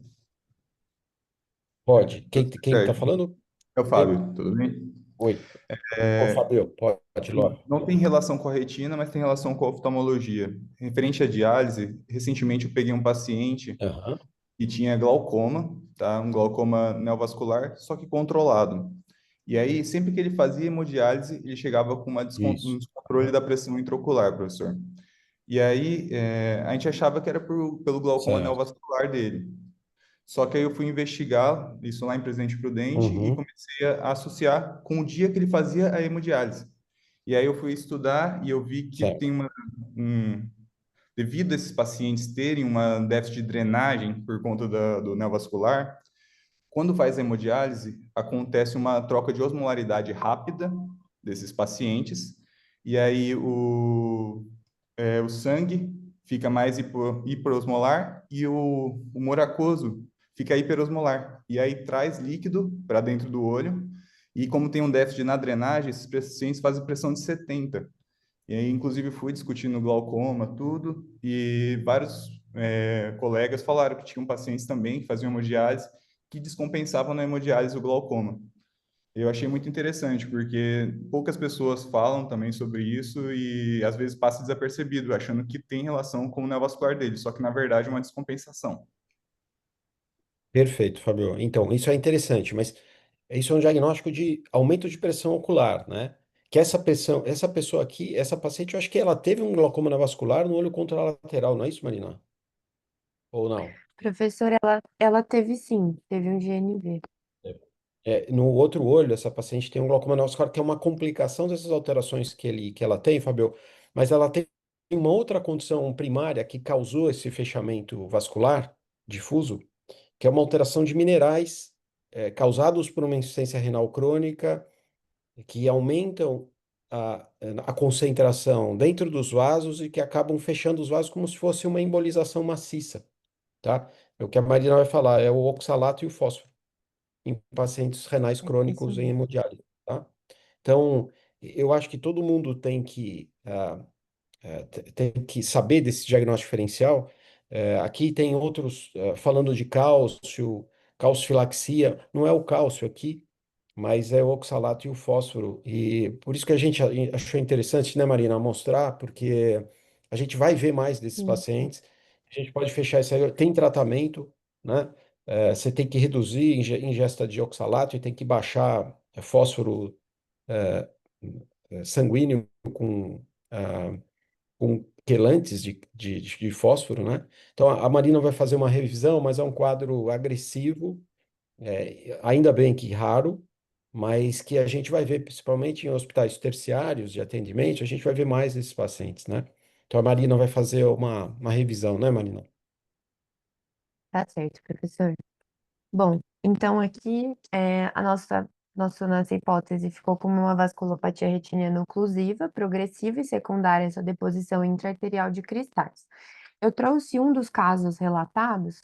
pode. Tudo Quem está certo. falando? É o Fábio, tudo bem? Oi. Ô, É, Fabio, pode, Ló. não tem relação com a retina, mas tem relação com a oftalmologia. Referente à diálise, recentemente eu peguei um paciente Aham, que tinha glaucoma, tá? Um glaucoma neovascular, só que controlado. E aí, sempre que ele fazia hemodiálise, ele chegava com um isso. descontrole da pressão intraocular, professor. E aí, a gente achava que era pelo glaucoma Certo. neovascular dele. Só que aí eu fui investigar isso lá em Presidente Prudente e Uhum, comecei a associar com o dia que ele fazia a hemodiálise. E aí eu fui estudar e eu vi que certo. tem devido a esses pacientes terem uma déficit de drenagem por conta do neovascular, quando faz a hemodiálise, acontece uma troca de osmolaridade rápida desses pacientes, e aí o sangue fica mais hiperosmolar e o humor aquoso fica hiperosmolar. E aí traz líquido para dentro do olho, e como tem um déficit na drenagem, esses pacientes fazem pressão de 70. E aí, inclusive, fui discutindo glaucoma, tudo, e vários colegas falaram que tinham pacientes também que faziam hemodiálise que descompensavam na hemodiálise o glaucoma. Eu achei muito interessante, porque poucas pessoas falam também sobre isso e às vezes passa desapercebido, achando que tem relação com o neovascular dele, só que na verdade é uma descompensação. Perfeito, Fabio. Então, isso é interessante, mas isso é um diagnóstico de aumento de pressão ocular, né? Que essa pessoa aqui, essa paciente, eu acho que ela teve um glaucoma vascular no olho contralateral, não é isso, Marina? Ou não? Professora, ela teve sim, teve um GNV. No outro olho, essa paciente tem um glaucoma vascular, que é uma complicação dessas alterações que ela tem, Fabio, mas ela tem uma outra condição primária que causou esse fechamento vascular difuso, que é uma alteração de minerais causados por uma insuficiência renal crônica, que aumentam a concentração dentro dos vasos e que acabam fechando os vasos como se fosse uma embolização maciça, tá? É o que a Marina vai falar, é o oxalato e o fósforo em pacientes renais Isso crônicos em mesmo. hemodiálise, tá? Então, eu acho que todo mundo tem que tem que saber desse diagnóstico diferencial. Aqui tem outros, falando de cálcio, calcifilaxia, não é o cálcio aqui, mas é o oxalato e o fósforo. E por isso que a gente achou interessante, né, Marina, mostrar, porque a gente vai ver mais desses Sim. pacientes, a gente pode fechar isso aí. Tem tratamento, né? Você tem que reduzir a ingesta de oxalato e tem que baixar fósforo eh, sanguíneo ah, com quelantes de fósforo, né? Então a Marina vai fazer uma revisão, mas é um quadro agressivo, ainda bem que raro, mas que a gente vai ver principalmente em hospitais terciários de atendimento, a gente vai ver mais desses pacientes, né? Então a Marina vai fazer uma revisão, né, Marina? Tá certo, professor. Bom, então aqui nossa hipótese ficou como uma vasculopatia retiniana oclusiva, progressiva e secundária essa deposição intraarterial de cristais. Eu trouxe um dos casos relatados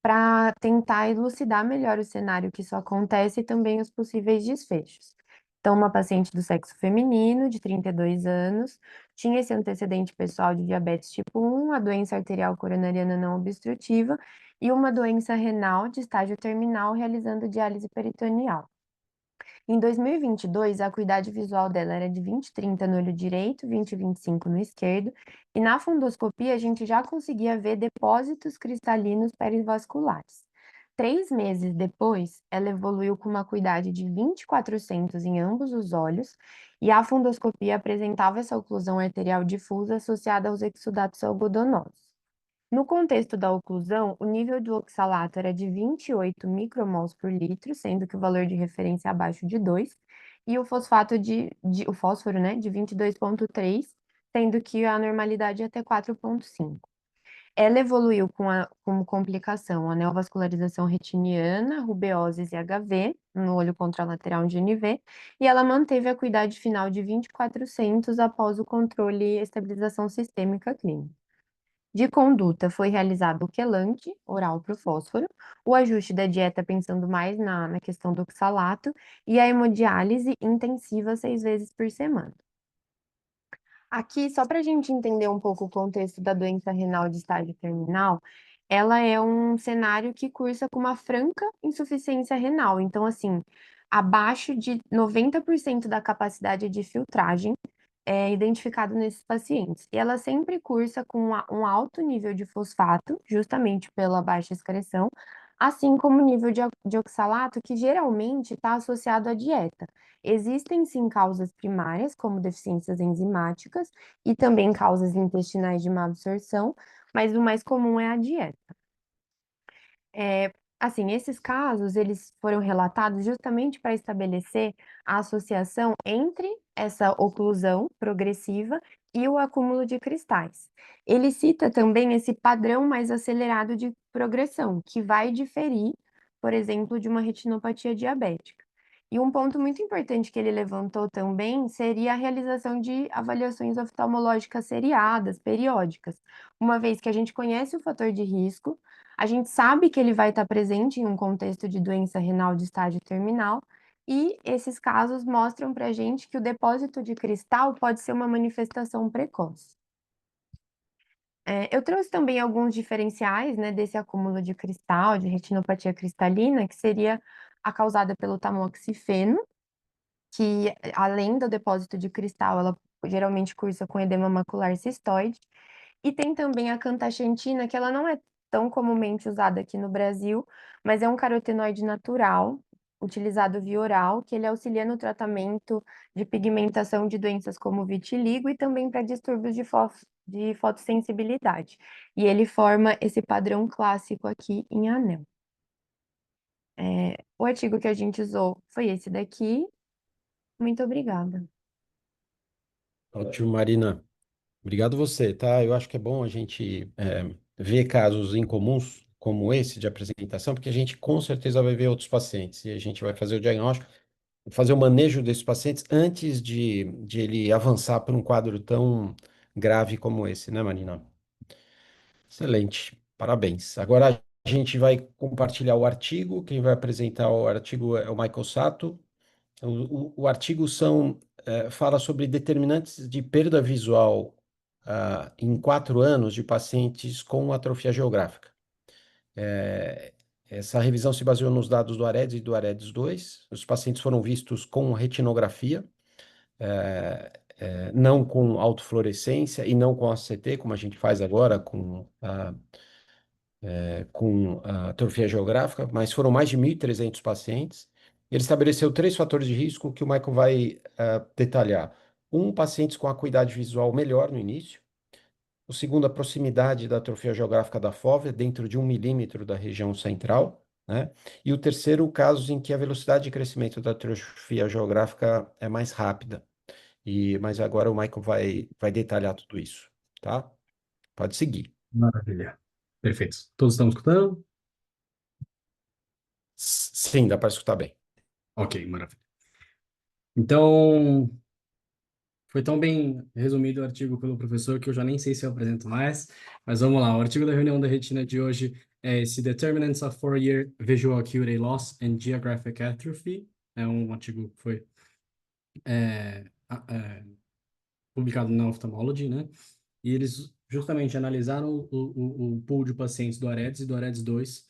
para tentar elucidar melhor o cenário que isso acontece e também os possíveis desfechos. Então, uma paciente do sexo feminino, de 32 anos, tinha esse antecedente pessoal de diabetes tipo 1, a doença arterial coronariana não obstrutiva e uma doença renal de estágio terminal realizando diálise peritoneal. Em 2022, a acuidade visual dela era de 20/30 no olho direito, 20/25 no esquerdo, e na fundoscopia a gente já conseguia ver depósitos cristalinos perivasculares. 3 meses depois, ela evoluiu com uma acuidade de 20/400 em ambos os olhos, e a fundoscopia apresentava essa oclusão arterial difusa associada aos exudatos algodonosos. No contexto da oclusão, o nível de oxalato era de 28 micromols por litro, sendo que o valor de referência é abaixo de 2, e o fosfato o fósforo, né, de 22,3, sendo que a normalidade é até 4,5. Ela evoluiu como complicação a neovascularização retiniana, rubeoses e HV, no olho contralateral de NV, e ela manteve a acuidade final de 20/400 após o controle e estabilização sistêmica clínica. De conduta, foi realizado o quelante oral para o fósforo, o ajuste da dieta pensando mais na questão do oxalato e a hemodiálise intensiva 6 vezes por semana. Aqui, só para a gente entender um pouco o contexto da doença renal de estágio terminal, ela é um cenário que cursa com uma franca insuficiência renal. Então, assim, abaixo de 90% da capacidade de filtragem é identificado nesses pacientes. E ela sempre cursa com um alto nível de fosfato, justamente pela baixa excreção, assim como o nível de oxalato, que geralmente está associado à dieta. Existem sim causas primárias, como deficiências enzimáticas, e também causas intestinais de má absorção, mas o mais comum é a dieta. Assim, esses casos, eles foram relatados justamente para estabelecer a associação entre essa oclusão progressiva e o acúmulo de cristais. Ele cita também esse padrão mais acelerado de progressão, que vai diferir, por exemplo, de uma retinopatia diabética. E um ponto muito importante que ele levantou também seria a realização de avaliações oftalmológicas seriadas, periódicas, uma vez que a gente conhece o fator de risco, a gente sabe que ele vai estar presente em um contexto de doença renal de estágio terminal, e esses casos mostram para a gente que o depósito de cristal pode ser uma manifestação precoce. Eu trouxe também alguns diferenciais, né, desse acúmulo de cristal, de retinopatia cristalina, que seria a causada pelo tamoxifeno, que além do depósito de cristal, ela geralmente cursa com edema macular cistoide, e tem também a cantaxantina, que ela não é tão comumente usada aqui no Brasil, mas é um carotenoide natural, utilizado via oral, que ele auxilia no tratamento de pigmentação de doenças como vitiligo e também para distúrbios de fotossensibilidade. E ele forma esse padrão clássico aqui em anel. O artigo que a gente usou foi esse daqui. Muito obrigada. Ótimo, Marina. Obrigado você, tá? Eu acho que é bom a gente ver casos incomuns como esse de apresentação, porque a gente com certeza vai ver outros pacientes e a gente vai fazer o diagnóstico, fazer o manejo desses pacientes antes de ele avançar para um quadro tão grave como esse, né, Marina? Excelente, parabéns. Agora a gente vai compartilhar o artigo. Quem vai apresentar o artigo é o Michael Sato. O artigo fala sobre determinantes de perda visual em 4 anos de pacientes com atrofia geográfica. Essa revisão se baseou nos dados do AREDS e do AREDS 2. Os pacientes foram vistos com retinografia, não com autofluorescência e não com ACT, como a gente faz agora com a atrofia geográfica, mas foram mais de 1.300 pacientes. Ele estabeleceu 3 fatores de risco que o Michael vai detalhar. Pacientes com acuidade visual melhor no início. O segundo, a proximidade da atrofia geográfica da fóvea, dentro de 1 milímetro da região central, né? E o terceiro, casos em que a velocidade de crescimento da atrofia geográfica é mais rápida. Mas agora o Michael vai detalhar tudo isso, tá? Pode seguir. Maravilha. Perfeito. Todos estão escutando? Sim, dá para escutar bem. Ok, maravilha. Então, foi tão bem resumido o artigo pelo professor que eu já nem sei se eu apresento mais, mas vamos lá. O artigo da reunião da retina de hoje é esse Determinants of Four-Year Visual Acuity Loss and Geographic Atrophy. É um artigo que foi publicado na Ophthalmology, né? E eles justamente analisaram o pool de pacientes do AREDS e do AREDS 2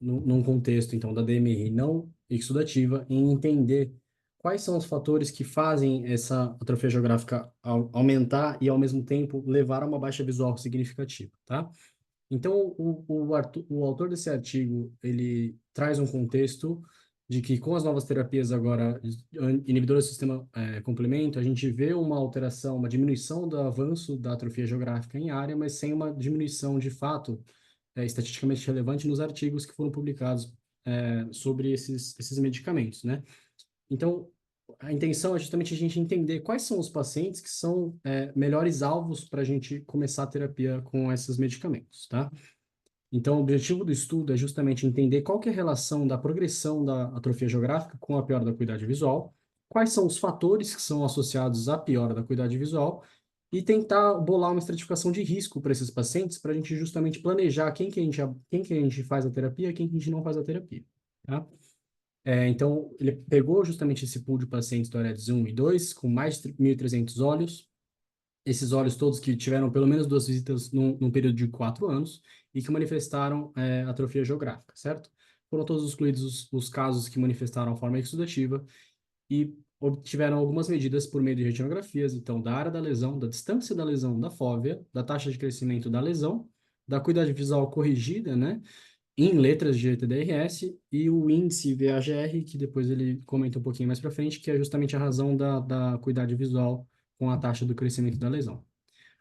num contexto, então, da DMR não exudativa em entender quais são os fatores que fazem essa atrofia geográfica aumentar e, ao mesmo tempo, levar a uma baixa visual significativa, tá? Então, o autor desse artigo, ele traz um contexto de que com as novas terapias agora, inibidoras do sistema complemento, a gente vê uma alteração, uma diminuição do avanço da atrofia geográfica em área, mas sem uma diminuição de fato estatisticamente relevante nos artigos que foram publicados sobre esses medicamentos, né? Então, a intenção é justamente a gente entender quais são os pacientes que são melhores alvos para a gente começar a terapia com esses medicamentos, tá? Então, o objetivo do estudo é justamente entender qual que é a relação da progressão da atrofia geográfica com a piora da acuidade visual, quais são os fatores que são associados à piora da acuidade visual e tentar bolar uma estratificação de risco para esses pacientes para a gente justamente planejar quem que a gente faz a terapia e quem que a gente não faz a terapia, tá? Então, ele pegou justamente esse pool de pacientes do AREDS 1 e 2, com mais de 1.300 olhos, esses olhos todos que tiveram pelo menos 2 visitas num período de 4 anos e que manifestaram atrofia geográfica, certo? Foram todos excluídos os casos que manifestaram a forma exudativa e obtiveram algumas medidas por meio de retinografias, então, da área da lesão, da distância da lesão da fóvea, da taxa de crescimento da lesão, da acuidade visual corrigida, né? Em letras de ETDRS e o índice VAGR, que depois ele comenta um pouquinho mais para frente, que é justamente a razão da acuidade visual com a taxa do crescimento da lesão.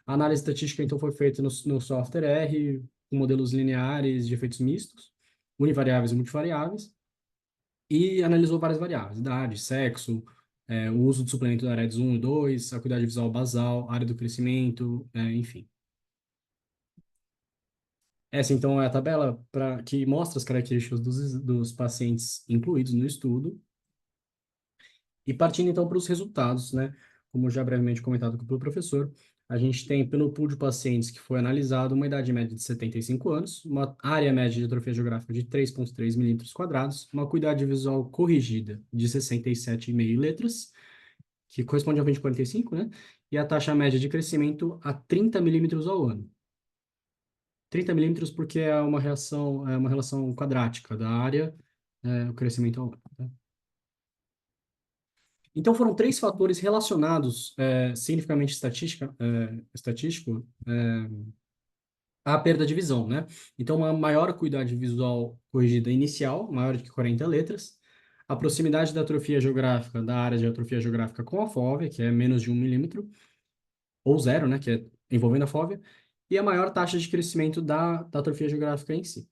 A análise estatística, então, foi feita no software R, com modelos lineares de efeitos mistos, univariáveis e multivariáveis, e analisou várias variáveis, idade, sexo, o uso de suplemento da AREDS 1 e 2, acuidade visual basal, área do crescimento, enfim. Essa, então, é a tabela que mostra as características dos pacientes incluídos no estudo. E partindo, então, para os resultados, né? Como já brevemente comentado pelo professor, a gente tem, pelo pool de pacientes que foi analisado, uma idade média de 75 anos, uma área média de atrofia geográfica de 3,3 milímetros quadrados, uma acuidade visual corrigida de 67,5 letras, que corresponde ao 20/45, né? E a taxa média de crescimento a 30 milímetros ao ano. 30 milímetros porque é uma relação quadrática da área, o crescimento ao ano, tá? Então, foram 3 fatores relacionados, significativamente estatístico, à perda de visão, né? Então, uma maior acuidade visual corrigida inicial, maior do que 40 letras, a proximidade da atrofia geográfica, da área de atrofia geográfica com a fóvea, que é menos de 1 milímetro, ou 0, né, que é envolvendo a fóvea, e a maior taxa de crescimento da atrofia geográfica em si.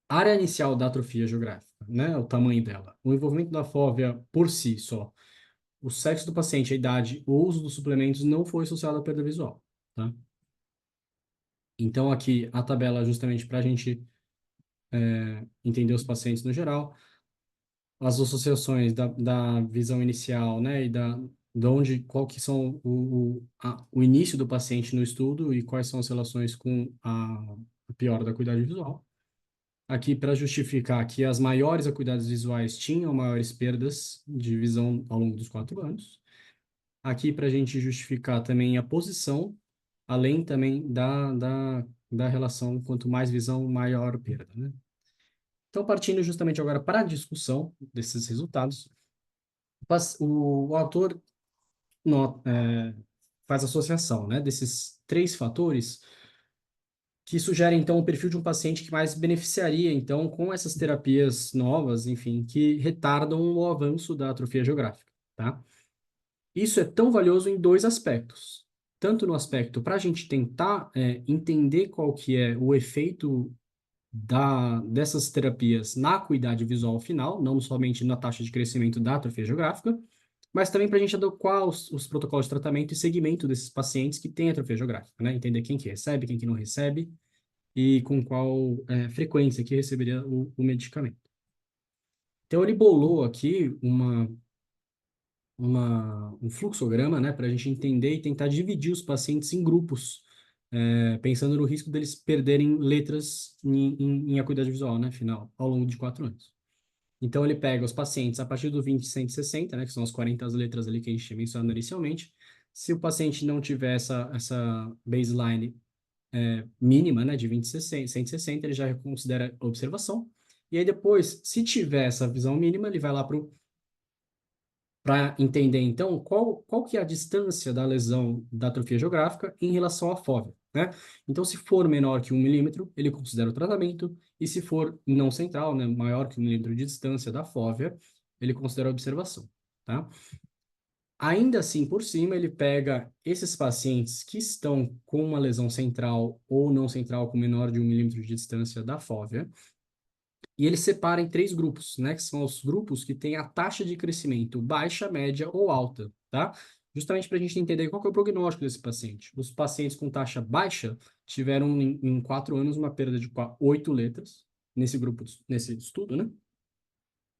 A área inicial da atrofia geográfica, né, o tamanho dela, o envolvimento da fóvea por si só, o sexo do paciente, a idade, o uso dos suplementos não foi associado à perda visual, tá? Então, aqui, a tabela justamente para a gente entender os pacientes no geral, as associações da visão inicial, né, e qual que são o início do paciente no estudo e quais são as relações com a piora da acuidade visual. Aqui, para justificar que as maiores acuidades visuais tinham maiores perdas de visão ao longo dos 4 anos. Aqui, para a gente justificar também a posição, além também da relação, quanto mais visão, maior perda, né? Então, partindo justamente agora para a discussão desses resultados, o autor faz associação, né, desses 3 fatores que sugerem, então, o perfil de um paciente que mais beneficiaria, então, com essas terapias novas, enfim, que retardam o avanço da atrofia geográfica, tá? Isso é tão valioso em 2 aspectos. Tanto no aspecto para a gente tentar entender qual que é o efeito dessas terapias na acuidade visual final, não somente na taxa de crescimento da atrofia geográfica, mas também para a gente adequar os protocolos de tratamento e segmento desses pacientes que têm atrofia geográfica, né? Entender quem que recebe, quem que não recebe e com qual frequência que receberia o medicamento. Então, ele bolou aqui um fluxograma, né, para a gente entender e tentar dividir os pacientes em grupos, pensando no risco deles perderem letras em acuidade visual, né, final, ao longo de 4 anos. Então, ele pega os pacientes a partir do 20, 160, né, que são as 40 letras ali que a gente tinha mencionado inicialmente. Se o paciente não tiver essa baseline mínima, né, de 20, 160, ele já considera observação. E aí depois, se tiver essa visão mínima, ele vai lá para entender, então, qual que é a distância da lesão da atrofia geográfica em relação à fóvea, né? Então, se for menor que 1 milímetro, ele considera o tratamento, e se for não central, né, maior que 1 milímetro de distância da fóvea, ele considera a observação, tá? Ainda assim, por cima, ele pega esses pacientes que estão com uma lesão central ou não central com menor de 1 milímetro de distância da fóvea, e ele separa em 3 grupos, né? Que são os grupos que têm a taxa de crescimento baixa, média ou alta, tá? Justamente para a gente entender qual que é o prognóstico desse paciente. Os pacientes com taxa baixa tiveram em 4 anos uma perda de 8 letras, nesse grupo, nesse estudo, né?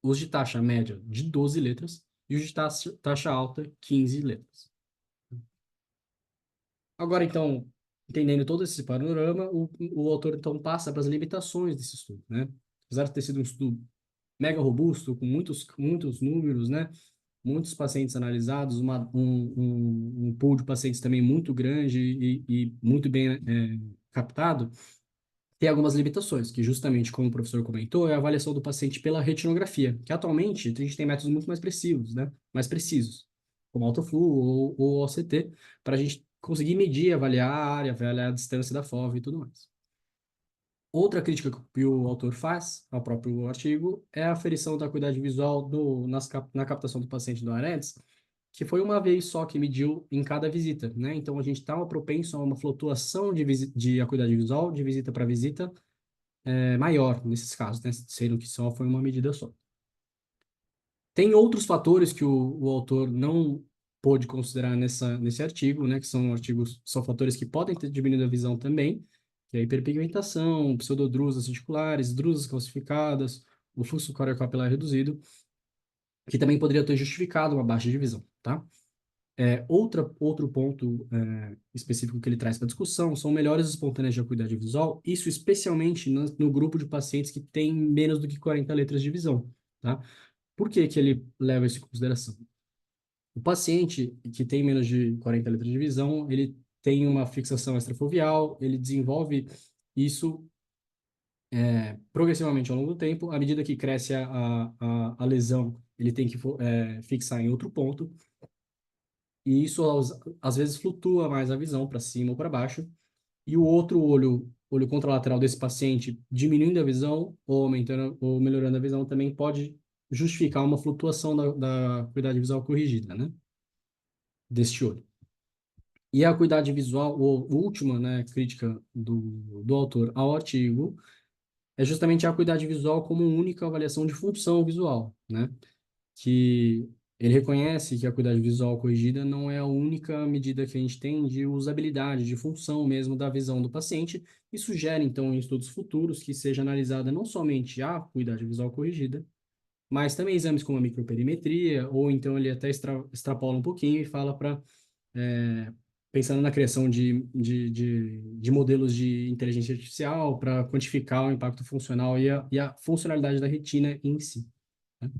Os de taxa média de 12 letras e os de taxa alta, 15 letras. Agora, então, entendendo todo esse panorama, o autor, então, passa para as limitações desse estudo, né? Apesar de ter sido um estudo mega robusto, com muitos números, né? Muitos pacientes analisados, um pool de pacientes também muito grande e muito bem captado, tem algumas limitações, que justamente, como o professor comentou, é a avaliação do paciente pela retinografia, que atualmente a gente tem métodos muito mais precisos, né? Mais precisos, como autofluo ou OCT, para a gente conseguir medir, avaliar a área, avaliar a distância da FOV e tudo mais. Outra crítica que o autor faz ao próprio artigo é a aferição da acuidade visual na captação do paciente do AREDS, que foi uma vez só que mediu em cada visita, né? Então, a gente estava propenso a uma flutuação de acuidade visual de visita para visita maior, nesses casos, né? Sendo que só foi uma medida só. Tem outros fatores que o autor não pôde considerar nesse artigo, né? Que são fatores que podem ter diminuído a visão também, que é a hiperpigmentação, pseudodrusas articulares, drusas calcificadas, o fluxo coreocapilar reduzido, que também poderia ter justificado uma baixa de visão, tá? Outro ponto específico que ele traz para discussão são melhores espontâneas de acuidade visual, isso especialmente no grupo de pacientes que têm menos do que 40 letras de visão, tá? Por que que ele leva isso em consideração? O paciente que tem menos de 40 letras de visão, ele tem uma fixação extrafoveal, ele desenvolve isso progressivamente ao longo do tempo. À medida que cresce a lesão, ele tem que fixar em outro ponto. E isso, às vezes, flutua mais a visão para cima ou para baixo. E o outro olho contralateral desse paciente, diminuindo a visão ou aumentando ou melhorando a visão, também pode justificar uma flutuação da acuidade visual corrigida, né? Deste olho. E a acuidade visual, ou última, né, crítica do autor ao artigo, é justamente a acuidade visual como única avaliação de função visual, né? Que ele reconhece que a acuidade visual corrigida não é a única medida que a gente tem de usabilidade, de função mesmo da visão do paciente, e sugere, então, em estudos futuros, que seja analisada não somente a acuidade visual corrigida, mas também exames como a microperimetria, ou então ele até extrapola um pouquinho e fala para pensando na criação de modelos de inteligência artificial para quantificar o impacto funcional e a funcionalidade da retina em si, né?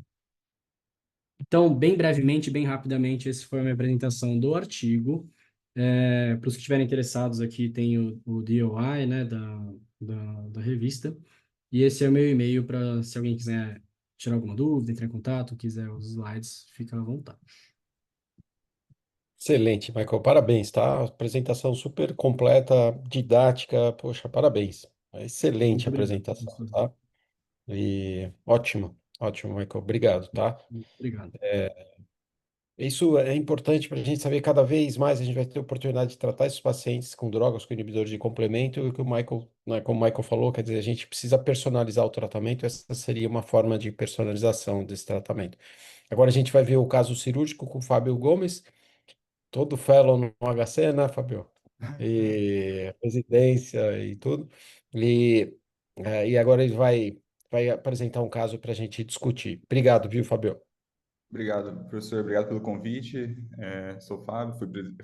Então, bem brevemente, bem rapidamente, essa foi a minha apresentação do artigo. Para os que estiverem interessados aqui, tem o DOI, né, da revista. E esse é o meu e-mail para, se alguém quiser tirar alguma dúvida, entrar em contato, quiser os slides, fica à vontade. Excelente, Michael. Parabéns, tá? Apresentação super completa, didática. Poxa, parabéns. Excelente Muito obrigado, apresentação, professor. tá? E ótimo, ótimo, Michael. Obrigado, tá? Muito obrigado. Isso é importante para a gente saber cada vez mais a gente vai ter oportunidade de tratar esses pacientes com drogas, com inibidores de complemento, e o que o Michael, né, como o Michael falou, quer dizer, a gente precisa personalizar o tratamento, essa seria uma forma de personalização desse tratamento. Agora a gente vai ver o caso cirúrgico com o Fábio Gomes, todo fellow no HC, né, Fábio? E residência e tudo. E agora ele vai apresentar um caso para a gente discutir. Obrigado, viu, Fábio? Obrigado, professor. Obrigado pelo convite. Sou o Fábio,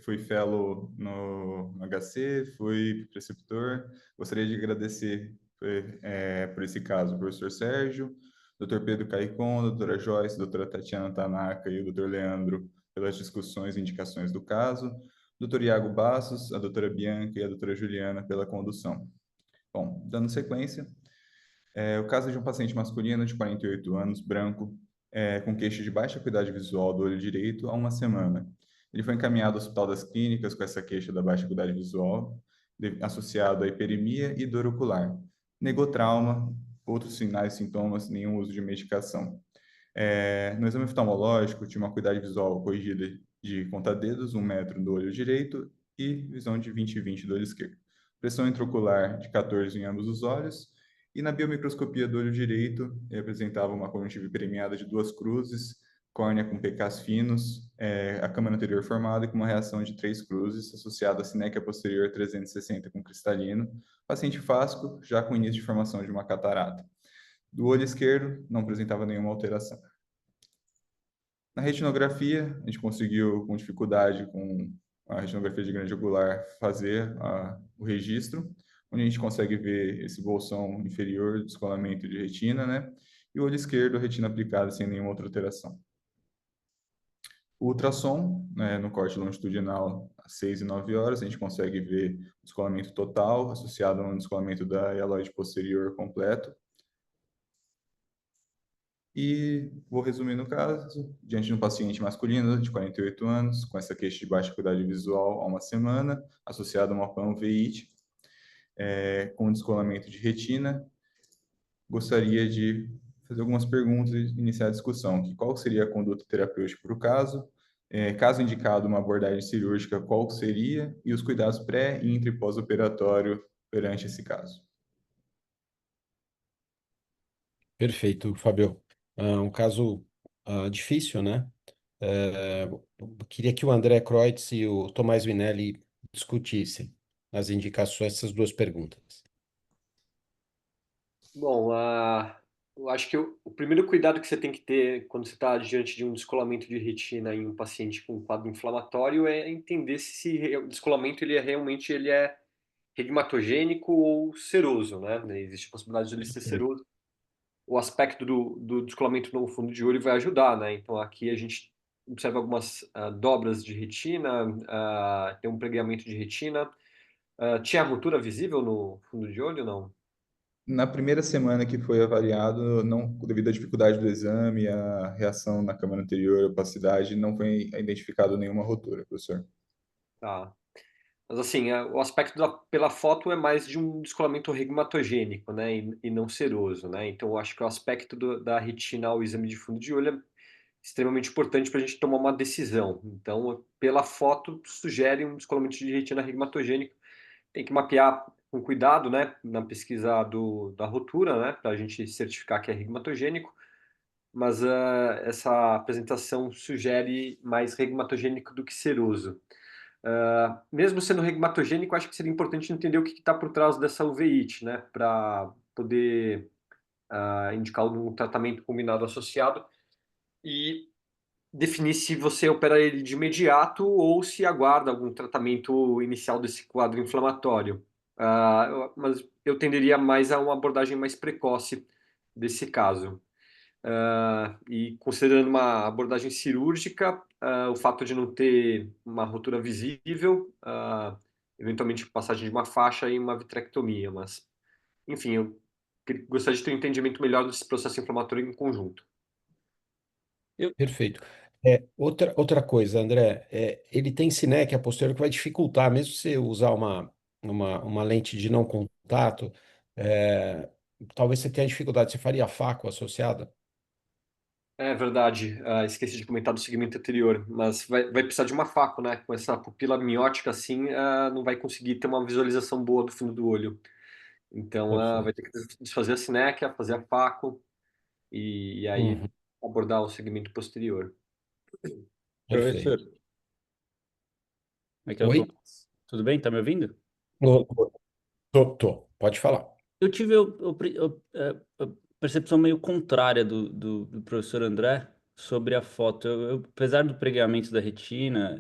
fui fellow no HC, fui preceptor. Gostaria de agradecer por esse caso o professor Sérgio, Dr. Pedro Caicon, a doutora Joyce, a doutora Tatiana Tanaka e o Dr. Leandro pelas discussões e indicações do caso, Dr. Iago Bassos, a doutora Bianca e a doutora Juliana pela condução. Bom, dando sequência, O caso de um paciente masculino de 48 anos, branco, com queixa de baixa acuidade visual do olho direito há uma semana. Ele foi encaminhado ao Hospital das Clínicas com essa queixa da baixa acuidade visual, associado a hiperemia e dor ocular. Negou trauma, outros sinais e sintomas, nenhum uso de medicação. No exame oftalmológico, tinha uma acuidade visual corrigida de conta-dedos, 1 metro do olho direito e visão de 20 e 20 do olho esquerdo. Pressão intraocular de 14 em ambos os olhos. E na biomicroscopia do olho direito, ele apresentava uma conjuntiva premiada de 2 cruzes, córnea com pecas finos, a câmara anterior formada e com uma reação de 3 cruzes, associada à sinéquia posterior 360 com cristalino. Paciente fásco, já com início de formação de uma catarata. Do olho esquerdo, não apresentava nenhuma alteração. Na retinografia, a gente conseguiu, com dificuldade, com a retinografia de grande angular, fazer o registro, onde a gente consegue ver esse bolsão inferior, descolamento de retina, né? E o olho esquerdo, a retina aplicada sem nenhuma outra alteração. O ultrassom, né, no corte longitudinal, às 6 e 9 horas, a gente consegue ver o descolamento total, associado a um descolamento da hialoide posterior completo. E vou resumir no caso, diante de um paciente masculino de 48 anos, com essa queixa de baixa acuidade visual há uma semana, associado a uma panveite, com descolamento de retina, gostaria de fazer algumas perguntas e iniciar a discussão. Qual seria a conduta terapêutica para o caso? Caso indicado uma abordagem cirúrgica, qual seria? E os cuidados pré, intra e pós-operatório perante esse caso? Perfeito, Fábio. Um caso difícil, né? Queria que o André Kreutz e o Tomás Vinelli discutissem as indicações dessas duas perguntas. Bom, eu acho que o primeiro cuidado que você tem que ter quando você está diante de um descolamento de retina em um paciente com quadro inflamatório é entender se o descolamento realmente ele é regmatogênico ou seroso, né? Existe a possibilidade de ele ser seroso. O aspecto do descolamento no fundo de olho vai ajudar, né? Então aqui a gente observa algumas dobras de retina, tem um pregamento de retina. Tinha ruptura visível no fundo de olho, não? Na primeira semana que foi avaliado, não, devido à dificuldade do exame, a reação na câmara anterior, opacidade, não foi identificado nenhuma rotura, professor. Tá. Mas assim, o aspecto pela foto é mais de um descolamento regmatogênico, né, e não seroso, né? Então eu acho que o aspecto da retina ao exame de fundo de olho é extremamente importante para a gente tomar uma decisão. Então, pela foto, sugere um descolamento de retina regmatogênico. Tem que mapear com cuidado, né, na pesquisa da rotura, né, para a gente certificar que é regmatogênico. Mas essa apresentação sugere mais regmatogênico do que seroso. Mesmo sendo regmatogênico, acho que seria importante entender o que está por trás dessa uveíte, né, para poder indicar um tratamento combinado associado e definir se você opera ele de imediato ou se aguarda algum tratamento inicial desse quadro inflamatório. Mas eu tenderia mais a uma abordagem mais precoce desse caso. E considerando uma abordagem cirúrgica, o fato de não ter uma rotura visível, eventualmente passagem de uma faixa e uma vitrectomia, mas, enfim, eu gostaria de ter um entendimento melhor desse processo inflamatório em conjunto. Perfeito. Outra coisa, André, ele tem sinéquia posterior que vai dificultar, mesmo se você usar uma lente de não contato, é, talvez você tenha dificuldade. Você faria FACO associada? É verdade, esqueci de comentar do segmento anterior, mas vai precisar de uma faco, né? Com essa pupila miótica assim, não vai conseguir ter uma visualização boa do fundo do olho. Então, vai Perfeito. ter que desfazer a sinéquia, fazer a faco e aí Uhum. abordar o segmento posterior. Professor, Perfeito. aqui é o Oi? Tomás. Tudo bem? Tá me ouvindo? Ô, Tô. Pode falar. Eu tive a percepção meio contrária do professor André sobre a foto. Apesar do pregamento da retina,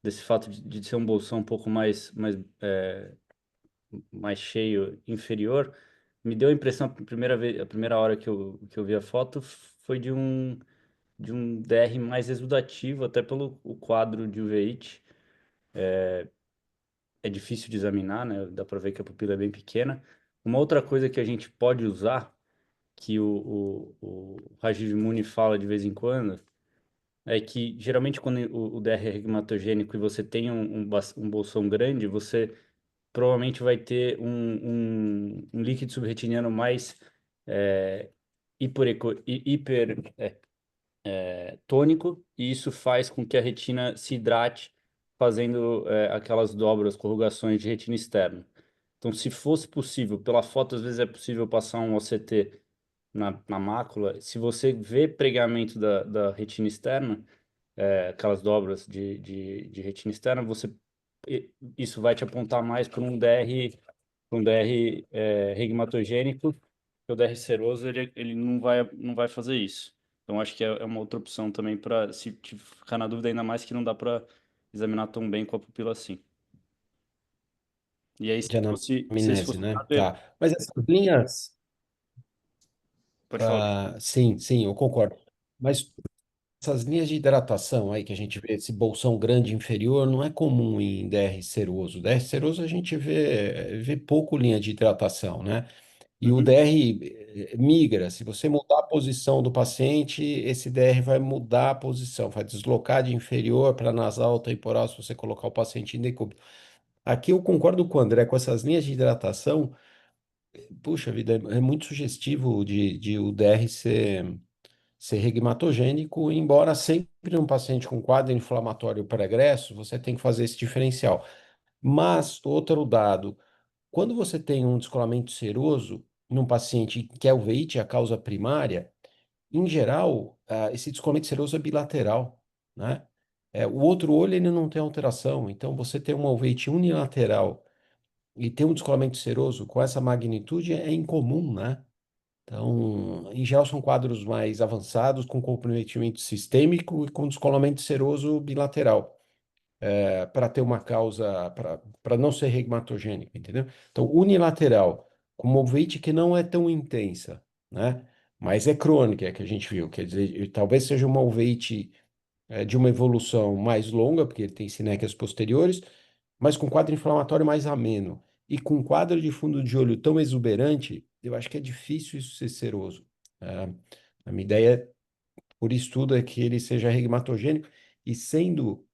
desse fato de ser um bolsão um pouco mais cheio inferior, me deu a impressão, a primeira hora que eu vi a foto foi de um DR mais exudativo, até pelo o quadro de uveíte. É difícil de examinar, né? Dá para ver que a pupila é bem pequena, Uma outra coisa que a gente pode usar, que o Rajiv Muni fala de vez em quando, é que geralmente quando o DR é regmatogênico e você tem um bolsão grande, você provavelmente vai ter um líquido subretiniano mais é, tônico, e isso faz com que a retina se hidrate, fazendo aquelas dobras, corrugações de retina externa. Então, se fosse possível, pela foto às vezes é possível passar um OCT na mácula. Se você vê pregamento da retina externa, aquelas dobras de retina externa, isso vai te apontar mais para um DR regmatogênico, porque o DR seroso ele não vai fazer isso. Então, acho que é uma outra opção também para, se ficar na dúvida, ainda mais que não dá para examinar tão bem com a pupila assim. E aí, De se esse anamnese, fosse o né? caso, Tá. Mas essas linhas, pode falar. sim, sim, eu concordo. Mas essas linhas de hidratação aí que a gente vê, esse bolsão grande inferior, não é comum em DR seroso. DR seroso a gente vê pouco linha de hidratação, né? E o Uhum. DR migra. Se você mudar a posição do paciente, esse DR vai mudar a posição, vai deslocar de inferior para nasal, temporal, se você colocar o paciente em decúbito. Aqui eu concordo com o André, com essas linhas de hidratação, puxa vida, é muito sugestivo de o DR ser regmatogênico, embora sempre um paciente com quadro inflamatório pregresso, você tem que fazer esse diferencial. Mas, outro dado, quando você tem um descolamento seroso num paciente que é uveíte, a causa primária, em geral, esse descolamento seroso é bilateral, né? O outro olho ele não tem alteração, então você tem uma uveíte unilateral e ter um descolamento seroso com essa magnitude é incomum, né? Então, em geral, são quadros mais avançados, com comprometimento sistêmico e com descolamento seroso bilateral, para ter uma causa, para não ser regmatogênico, entendeu? Então, unilateral, com uma uveiite que não é tão intensa, né? Mas é crônica, é que a gente viu. Quer dizer, talvez seja uma uveite de uma evolução mais longa, porque ele tem sinéquias posteriores, mas com quadro inflamatório mais ameno. E com quadro de fundo de olho tão exuberante, eu acho que é difícil isso ser seroso. A minha ideia, por estudo, é que ele seja regmatogênico, e sendo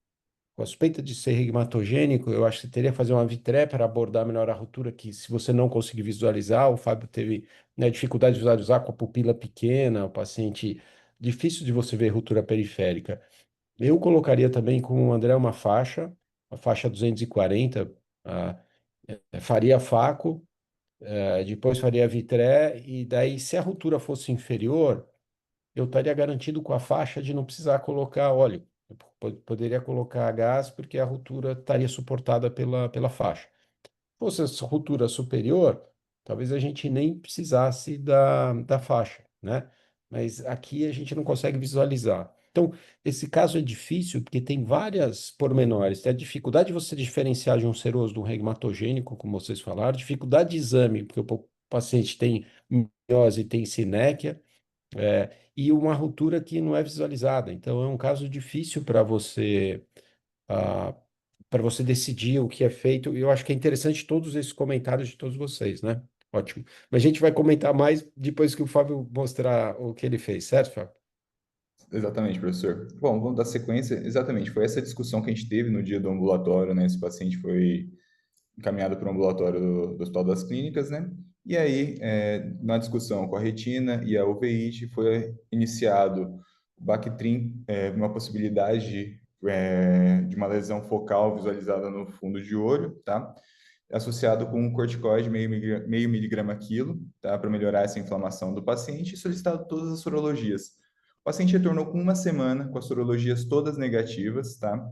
com a suspeita de ser regmatogênico, eu acho que você teria que fazer uma vitré para abordar melhor a ruptura, que se você não conseguir visualizar, o Fábio teve, né, dificuldade de visualizar com a pupila pequena, o paciente, difícil de você ver ruptura periférica. Eu colocaria também com o André uma faixa, a faixa 240, ah, faria faco, depois faria vitré, e daí, se a ruptura fosse inferior, eu estaria garantido com a faixa de não precisar colocar óleo. Eu poderia colocar gás, porque a ruptura estaria suportada pela faixa. Fosse essa ruptura superior, talvez a gente nem precisasse da faixa, né? Mas aqui a gente não consegue visualizar. Então, esse caso é difícil porque tem várias pormenores. Tem a dificuldade de você diferenciar de um seroso de um regmatogênico, como vocês falaram, dificuldade de exame, porque o paciente tem miose, tem sinéquia, e uma ruptura que não é visualizada. Então, é um caso difícil ah, para você decidir o que é feito. E eu acho que é interessante todos esses comentários de todos vocês, né? Ótimo. Mas a gente vai comentar mais depois que o Fábio mostrar o que ele fez, certo, Fábio? Exatamente, professor. Bom, vamos dar sequência. Exatamente, foi essa discussão que a gente teve no dia do ambulatório, né? Esse paciente foi encaminhado para o ambulatório do Hospital das Clínicas, né? E aí, na discussão com a retina e a uveíte, foi iniciado o Bactrim, uma possibilidade de uma lesão focal visualizada no fundo de olho, tá? Associado com um corticoide meio miligrama quilo, tá? Para melhorar essa inflamação do paciente e solicitado todas as sorologias. O paciente retornou com uma semana, com as sorologias todas negativas, tá?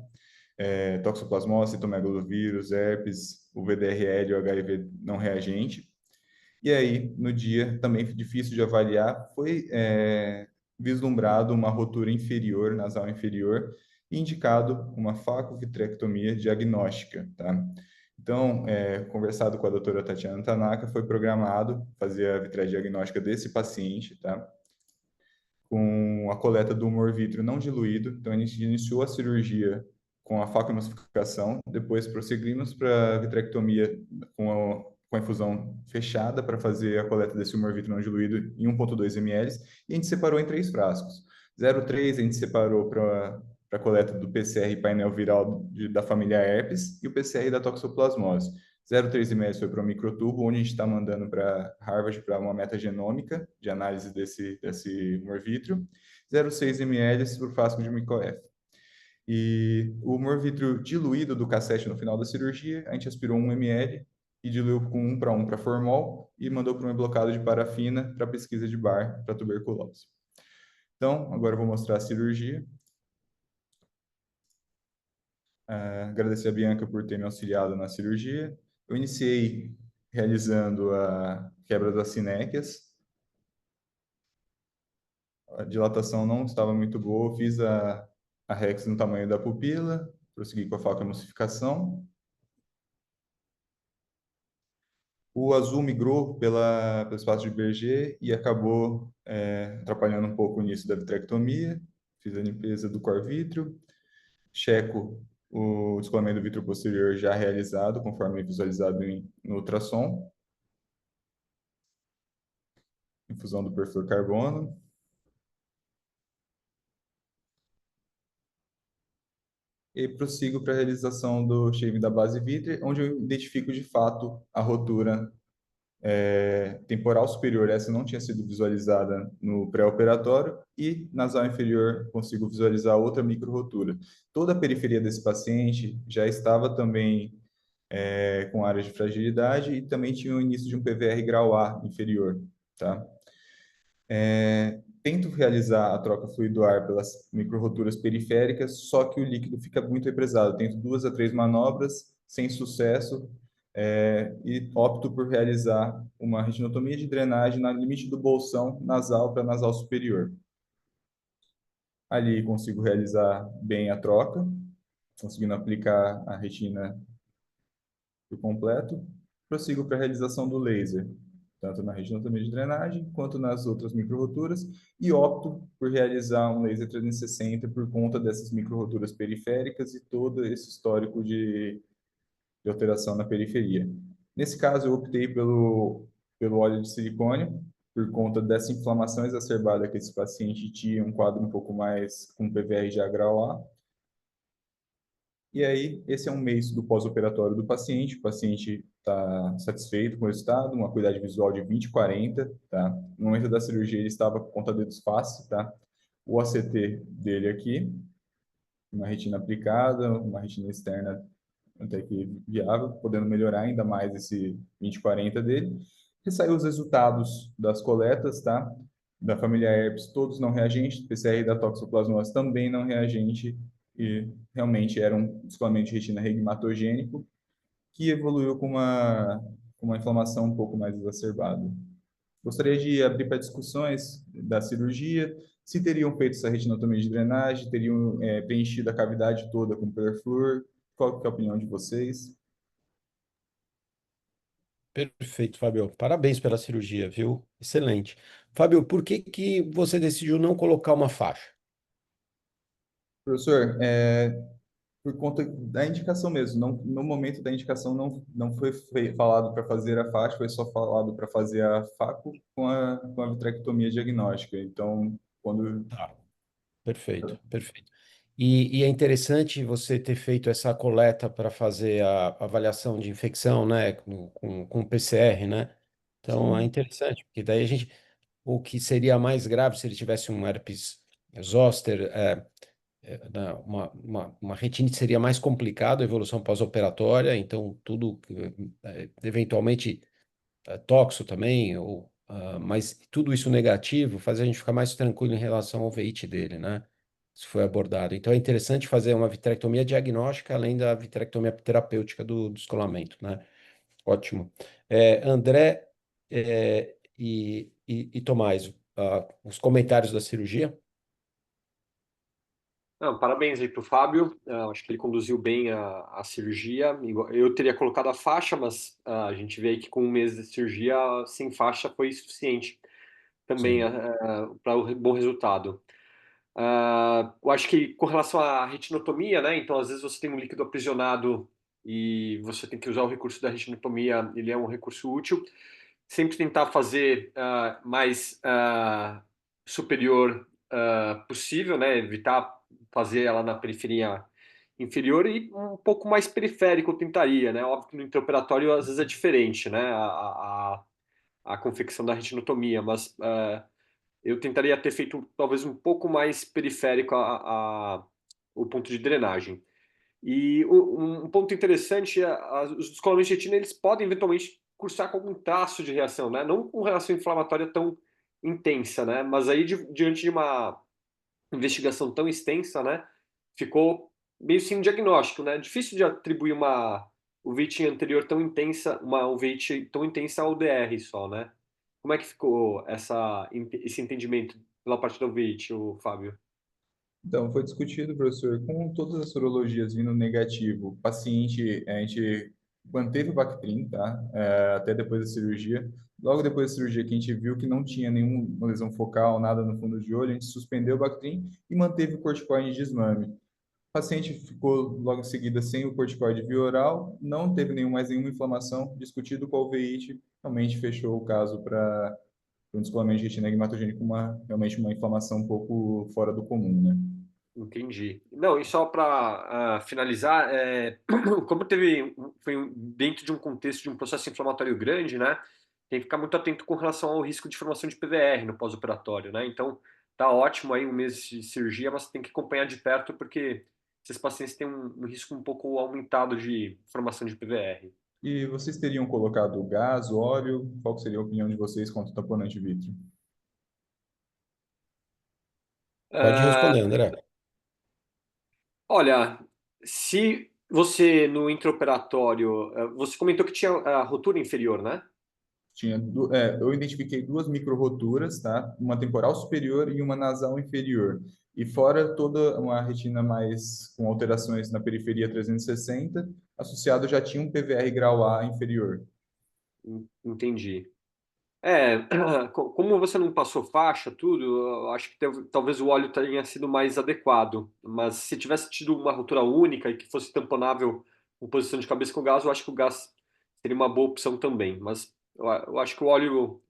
Toxoplasmose, citomegalovírus, herpes, o VDRL, o HIV não reagente. E aí, no dia, também difícil de avaliar, foi vislumbrado uma rotura inferior, nasal inferior, e indicado uma facovitrectomia diagnóstica, tá? Então, conversado com a doutora Tatiana Tanaka, foi programado fazer a vitreia diagnóstica desse paciente, tá? Com a coleta do humor vítreo não diluído. Então, a gente iniciou a cirurgia com a facoemulsificação, depois prosseguimos para a vitrectomia com com a infusão fechada para fazer a coleta desse humor vítreo não diluído em 1,2 ml, e a gente separou em 3 frascos. 0,3 a gente separou para a coleta do PCR painel viral da família herpes e o PCR da toxoplasmose. 0,3 ml foi para o microtubo, onde a gente está mandando para Harvard para uma metagenômica de análise desse humor vítreo. 0,6 ml para o frasco de micro-F. E o humor vítreo diluído do cassete no final da cirurgia, a gente aspirou 1 ml e diluiu com 1 para formol e mandou para um blocado de parafina para pesquisa de Barr para tuberculose. Então, agora eu vou mostrar a cirurgia. Agradecer a Bianca por ter me auxiliado na cirurgia. Eu iniciei realizando a quebra das sinéquias. A dilatação não estava muito boa, eu fiz a rex no tamanho da pupila, prossegui com a falcoemulsificação. O azul migrou pelo espaço de Berger e acabou atrapalhando um pouco o início da vitrectomia. Fiz a limpeza do cor vítreo, checo o descolamento do vítreo posterior já realizado, conforme visualizado no ultrassom. Infusão do perfluorcarbono. E prossigo para a realização do shaving da base vítrea, onde eu identifico de fato a rotura temporal superior. Essa não tinha sido visualizada no pré-operatório, e nasal inferior consigo visualizar outra micro-rotura. Toda a periferia desse paciente já estava também com áreas de fragilidade e também tinha o início de um PVR grau A inferior, tá? Tento realizar a troca fluido-ar pelas micro-roturas periféricas, só que o líquido fica muito represado. Tento 2 a 3 manobras, sem sucesso, e opto por realizar uma retinotomia de drenagem no limite do bolsão nasal para nasal superior. Ali consigo realizar bem a troca, conseguindo aplicar a retina por completo. Prossigo para a realização do laser, tanto na retinotomia de drenagem quanto nas outras micro-roturas, e opto por realizar um laser 360 por conta dessas micro-roturas periféricas e todo esse histórico de alteração na periferia. Nesse caso, eu optei pelo óleo de silicone, por conta dessa inflamação exacerbada que esse paciente tinha, um quadro um pouco mais com PVR já grau A. E aí, esse é um mês do pós-operatório do paciente. O paciente está satisfeito com o resultado, uma acuidade visual de 20/40, tá? No momento da cirurgia, ele estava com ponta-dedos face, tá? O ACT dele aqui, uma retina aplicada, uma retina externa até que viável, podendo melhorar ainda mais esse 20/40 dele. E saiu os resultados das coletas, tá? Da família herpes, todos não reagentes, PCR da toxoplasmose também não reagente, e realmente era um descolamento de retina regmatogênico que evoluiu com uma inflamação um pouco mais exacerbada. Gostaria de abrir para discussões da cirurgia, se teriam feito essa retinotomia de drenagem, teriam preenchido a cavidade toda com perfluor. Qual que é a opinião de vocês? Perfeito, Fábio. Parabéns pela cirurgia, viu? Excelente. Fábio, por que que você decidiu não colocar uma faixa? Professor, por conta da indicação mesmo. Não, no momento da indicação não foi falado para fazer a faixa, foi só falado para fazer a faco com a vitrectomia diagnóstica. Então, quando... Tá. Perfeito, perfeito. E é interessante você ter feito essa coleta para fazer a avaliação de infecção, né, com PCR, né? Então é Sim. interessante, porque daí a gente, o que seria mais grave se ele tivesse um herpes zoster, uma retinite seria mais complicado, a evolução pós-operatória, então tudo, eventualmente, tóxico também, mas tudo isso negativo faz a gente ficar mais tranquilo em relação ao veite dele, né? Isso foi abordado. Então é interessante fazer uma vitrectomia diagnóstica além da vitrectomia terapêutica do descolamento, né? Ótimo. André e Tomás, os comentários da cirurgia? Não, parabéns aí para o Fábio. Acho que ele conduziu bem a cirurgia. Eu teria colocado a faixa, mas a gente vê aí que com um mês de cirurgia, sem faixa foi suficiente também Sim. para o bom resultado. Eu acho que com relação à retinotomia, né? Então, às vezes você tem um líquido aprisionado e você tem que usar o recurso da retinotomia, ele é um recurso útil. Sempre tentar fazer mais superior possível, né? Evitar fazer ela na periferia inferior e um pouco mais periférico eu tentaria, né? Óbvio que no intraoperatório às vezes é diferente, né? A confecção da retinotomia, mas eu tentaria ter feito talvez um pouco mais periférico o ponto de drenagem. E um ponto interessante é os descolamentos de retina eles podem eventualmente cursar com algum traço de reação, né? Não com reação inflamatória tão intensa, né? Mas aí diante de uma investigação tão extensa, né? Ficou meio sem diagnóstico, né? Difícil de atribuir uma uveiite anterior tão intensa, uma uveiite tão intensa ao DR só, né? Como é que ficou esse entendimento pela parte da uveiite, o Fábio? Então, foi discutido, professor, com todas as sorologias vindo negativo, o paciente, a gente manteve o Bactrim, tá? Até depois da cirurgia. Logo depois da cirurgia, que a gente viu que não tinha nenhuma lesão focal, nada no fundo de olho, a gente suspendeu o Bactrim e manteve o corticoide de desmame. O paciente ficou logo em seguida sem o corticoide via oral, não teve mais nenhuma inflamação, discutido com a uveíte, realmente fechou o caso para um descolamento de retina hematogênico, realmente uma inflamação um pouco fora do comum, né? Entendi. Não, e só para finalizar, como foi dentro de um contexto de um processo inflamatório grande, né? Tem que ficar muito atento com relação ao risco de formação de PVR no pós-operatório, né? Então, tá ótimo aí um mês de cirurgia, mas tem que acompanhar de perto porque esses pacientes têm um risco um pouco aumentado de formação de PVR. E vocês teriam colocado gás, óleo? Qual que seria a opinião de vocês quanto ao tamponante vítreo? Pode responder, André. Olha, se você no intraoperatório, você comentou que tinha a rotura inferior, né? Eu identifiquei duas micro-roturas, tá? Uma temporal superior e uma nasal inferior. E fora toda uma retina mais com alterações na periferia 360, associado já tinha um PVR grau A inferior. Entendi. É, como você não passou faixa, tudo, eu acho que talvez o óleo tenha sido mais adequado. Mas se tivesse tido uma rotura única e que fosse tamponável com posição de cabeça com gás, eu acho que o gás seria uma boa opção também. Mas eu acho que o óleo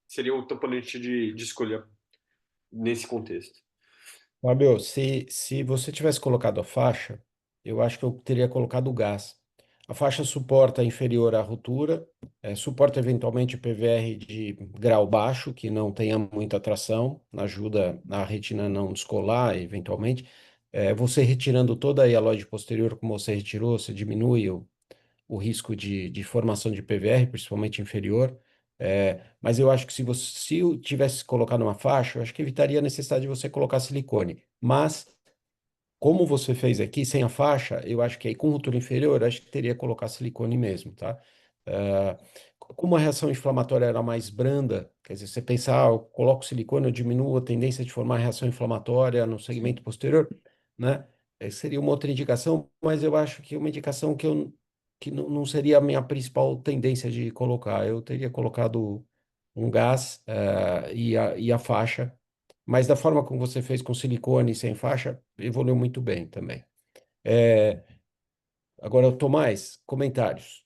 seria o tamponante de escolha nesse contexto. Fábio, se você tivesse colocado a faixa, eu acho que eu teria colocado o gás. A faixa suporta inferior à rotura, suporta eventualmente PVR de grau baixo, que não tenha muita tração, ajuda a retina a não descolar, eventualmente. Você retirando toda a hialóide posterior, como você retirou, você diminui o risco de formação de PVR, principalmente inferior. Mas eu acho que se eu tivesse colocado uma faixa, eu acho que evitaria a necessidade de você colocar silicone. Mas, como você fez aqui, sem a faixa, eu acho que aí com rotura inferior, eu acho que teria que colocar silicone mesmo, tá? Eh, Como a reação inflamatória era mais branda, quer dizer, você pensar, eu coloco silicone, eu diminuo a tendência de formar reação inflamatória no segmento posterior, né? Seria uma outra indicação, mas eu acho que é uma indicação que não seria a minha principal tendência de colocar. Eu teria colocado um gás, e a faixa, mas da forma como você fez com silicone e sem faixa, evoluiu muito bem também. É, Agora, Tomás, comentários.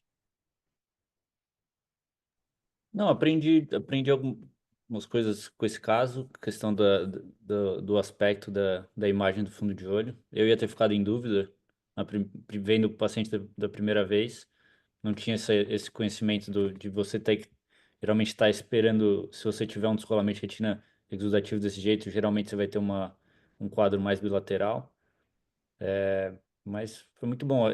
Não, aprendi algumas coisas com esse caso, questão do aspecto da imagem do fundo de olho. Eu ia ter ficado em dúvida, vendo o paciente da primeira vez, não tinha esse conhecimento de você ter que, geralmente estar esperando, se você tiver um descolamento de retina exudativo desse jeito, geralmente você vai ter um quadro mais bilateral. Mas foi muito bom.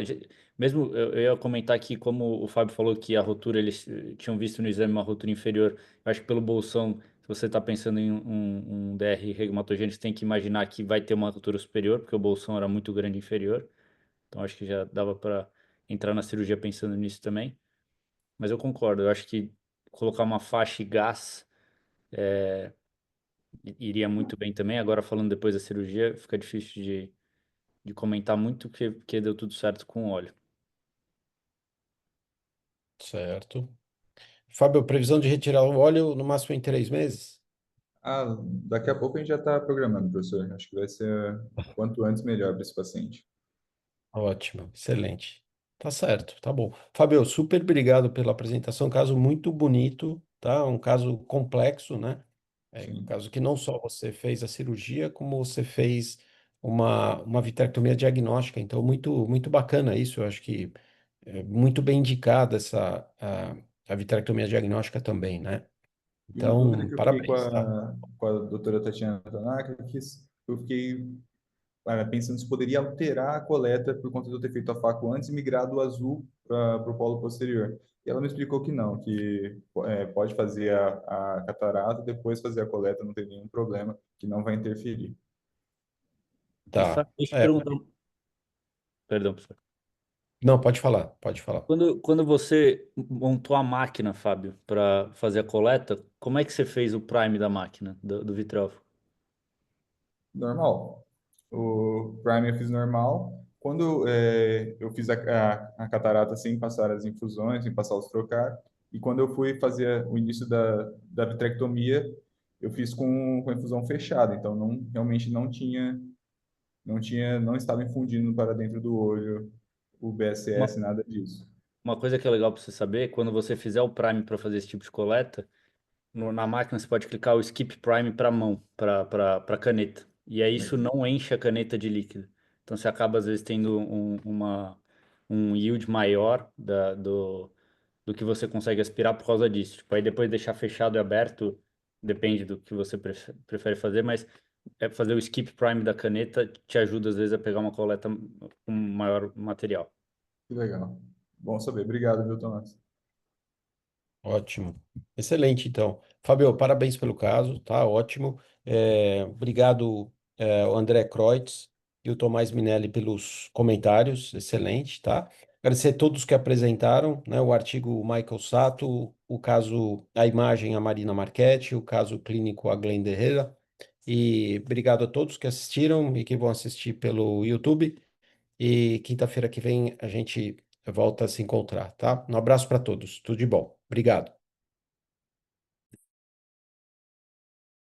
Mesmo eu ia comentar aqui, como o Fábio falou que a rotura, eles tinham visto no exame uma rotura inferior. Eu acho que pelo bolsão, se você está pensando em um DR regumatogênico, você tem que imaginar que vai ter uma rotura superior, porque o bolsão era muito grande inferior. Então acho que já dava para entrar na cirurgia pensando nisso também. Mas eu concordo, eu acho que colocar uma faixa e gás iria muito bem também. Agora, falando depois da cirurgia, fica difícil de comentar muito, porque deu tudo certo com o óleo. Certo. Fábio, previsão de retirar o óleo no máximo em 3 meses? Daqui a pouco a gente já está programando, professor. Acho que vai ser quanto antes melhor para esse paciente. Ótimo, excelente. Tá certo, tá bom. Fábio, super obrigado pela apresentação. Caso muito bonito, tá? Um caso complexo, né? É um Sim. caso que não só você fez a cirurgia, como você fez uma vitrectomia diagnóstica. Então, muito bacana isso. Eu acho que é muito bem indicada a vitrectomia diagnóstica também, né? E uma dúvida Então, que eu fiquei parabéns, tá? com a doutora Tatiana Tanaka, que eu fiquei pensando se poderia alterar a coleta por conta de eu ter feito a faco antes e migrar do azul para o polo posterior. E ela me explicou que não, que pode fazer a catarata, depois fazer a coleta, não tem nenhum problema, que não vai interferir. E Tá. Deixa eu te É, perguntar, perdão, professor. não, pode falar, pode falar. Quando você montou a máquina, Fábio, para fazer a coleta, como é que você fez o prime da máquina, do vitrógrafo? Normal. O Prime eu fiz normal. Quando eu fiz a catarata sem passar as infusões, sem passar os trocar, e quando eu fui fazer o início da vitrectomia, eu fiz com a infusão fechada, então realmente não estava infundindo para dentro do olho o Uma, BSS, nada disso. uma coisa que é legal para você saber, quando você fizer o prime para fazer esse tipo de coleta, na máquina você pode clicar o Skip Prime para mão, para caneta. E aí isso não enche a caneta de líquido. Então você acaba às vezes tendo um yield maior do que você consegue aspirar por causa disso. Tipo, aí depois deixar fechado e aberto, depende do que você prefere fazer, mas fazer o Skip Prime da caneta te ajuda às vezes a pegar uma coleta com maior material. Que legal. Bom saber. Obrigado, viu, Tomás? Ótimo. Excelente, então. Fábio, parabéns pelo caso, tá? Ótimo. Obrigado, o André Kreutz e o Tomás Minelli pelos comentários. Excelente, tá? Agradecer a todos que apresentaram, né? O artigo Michael Sato, o caso, a imagem a Marina Marchetti, o caso clínico a Glenda Herrera. E obrigado a todos que assistiram e que vão assistir pelo YouTube. E quinta-feira que vem a gente volta a se encontrar, tá? Um abraço para todos. Tudo de bom. Obrigado.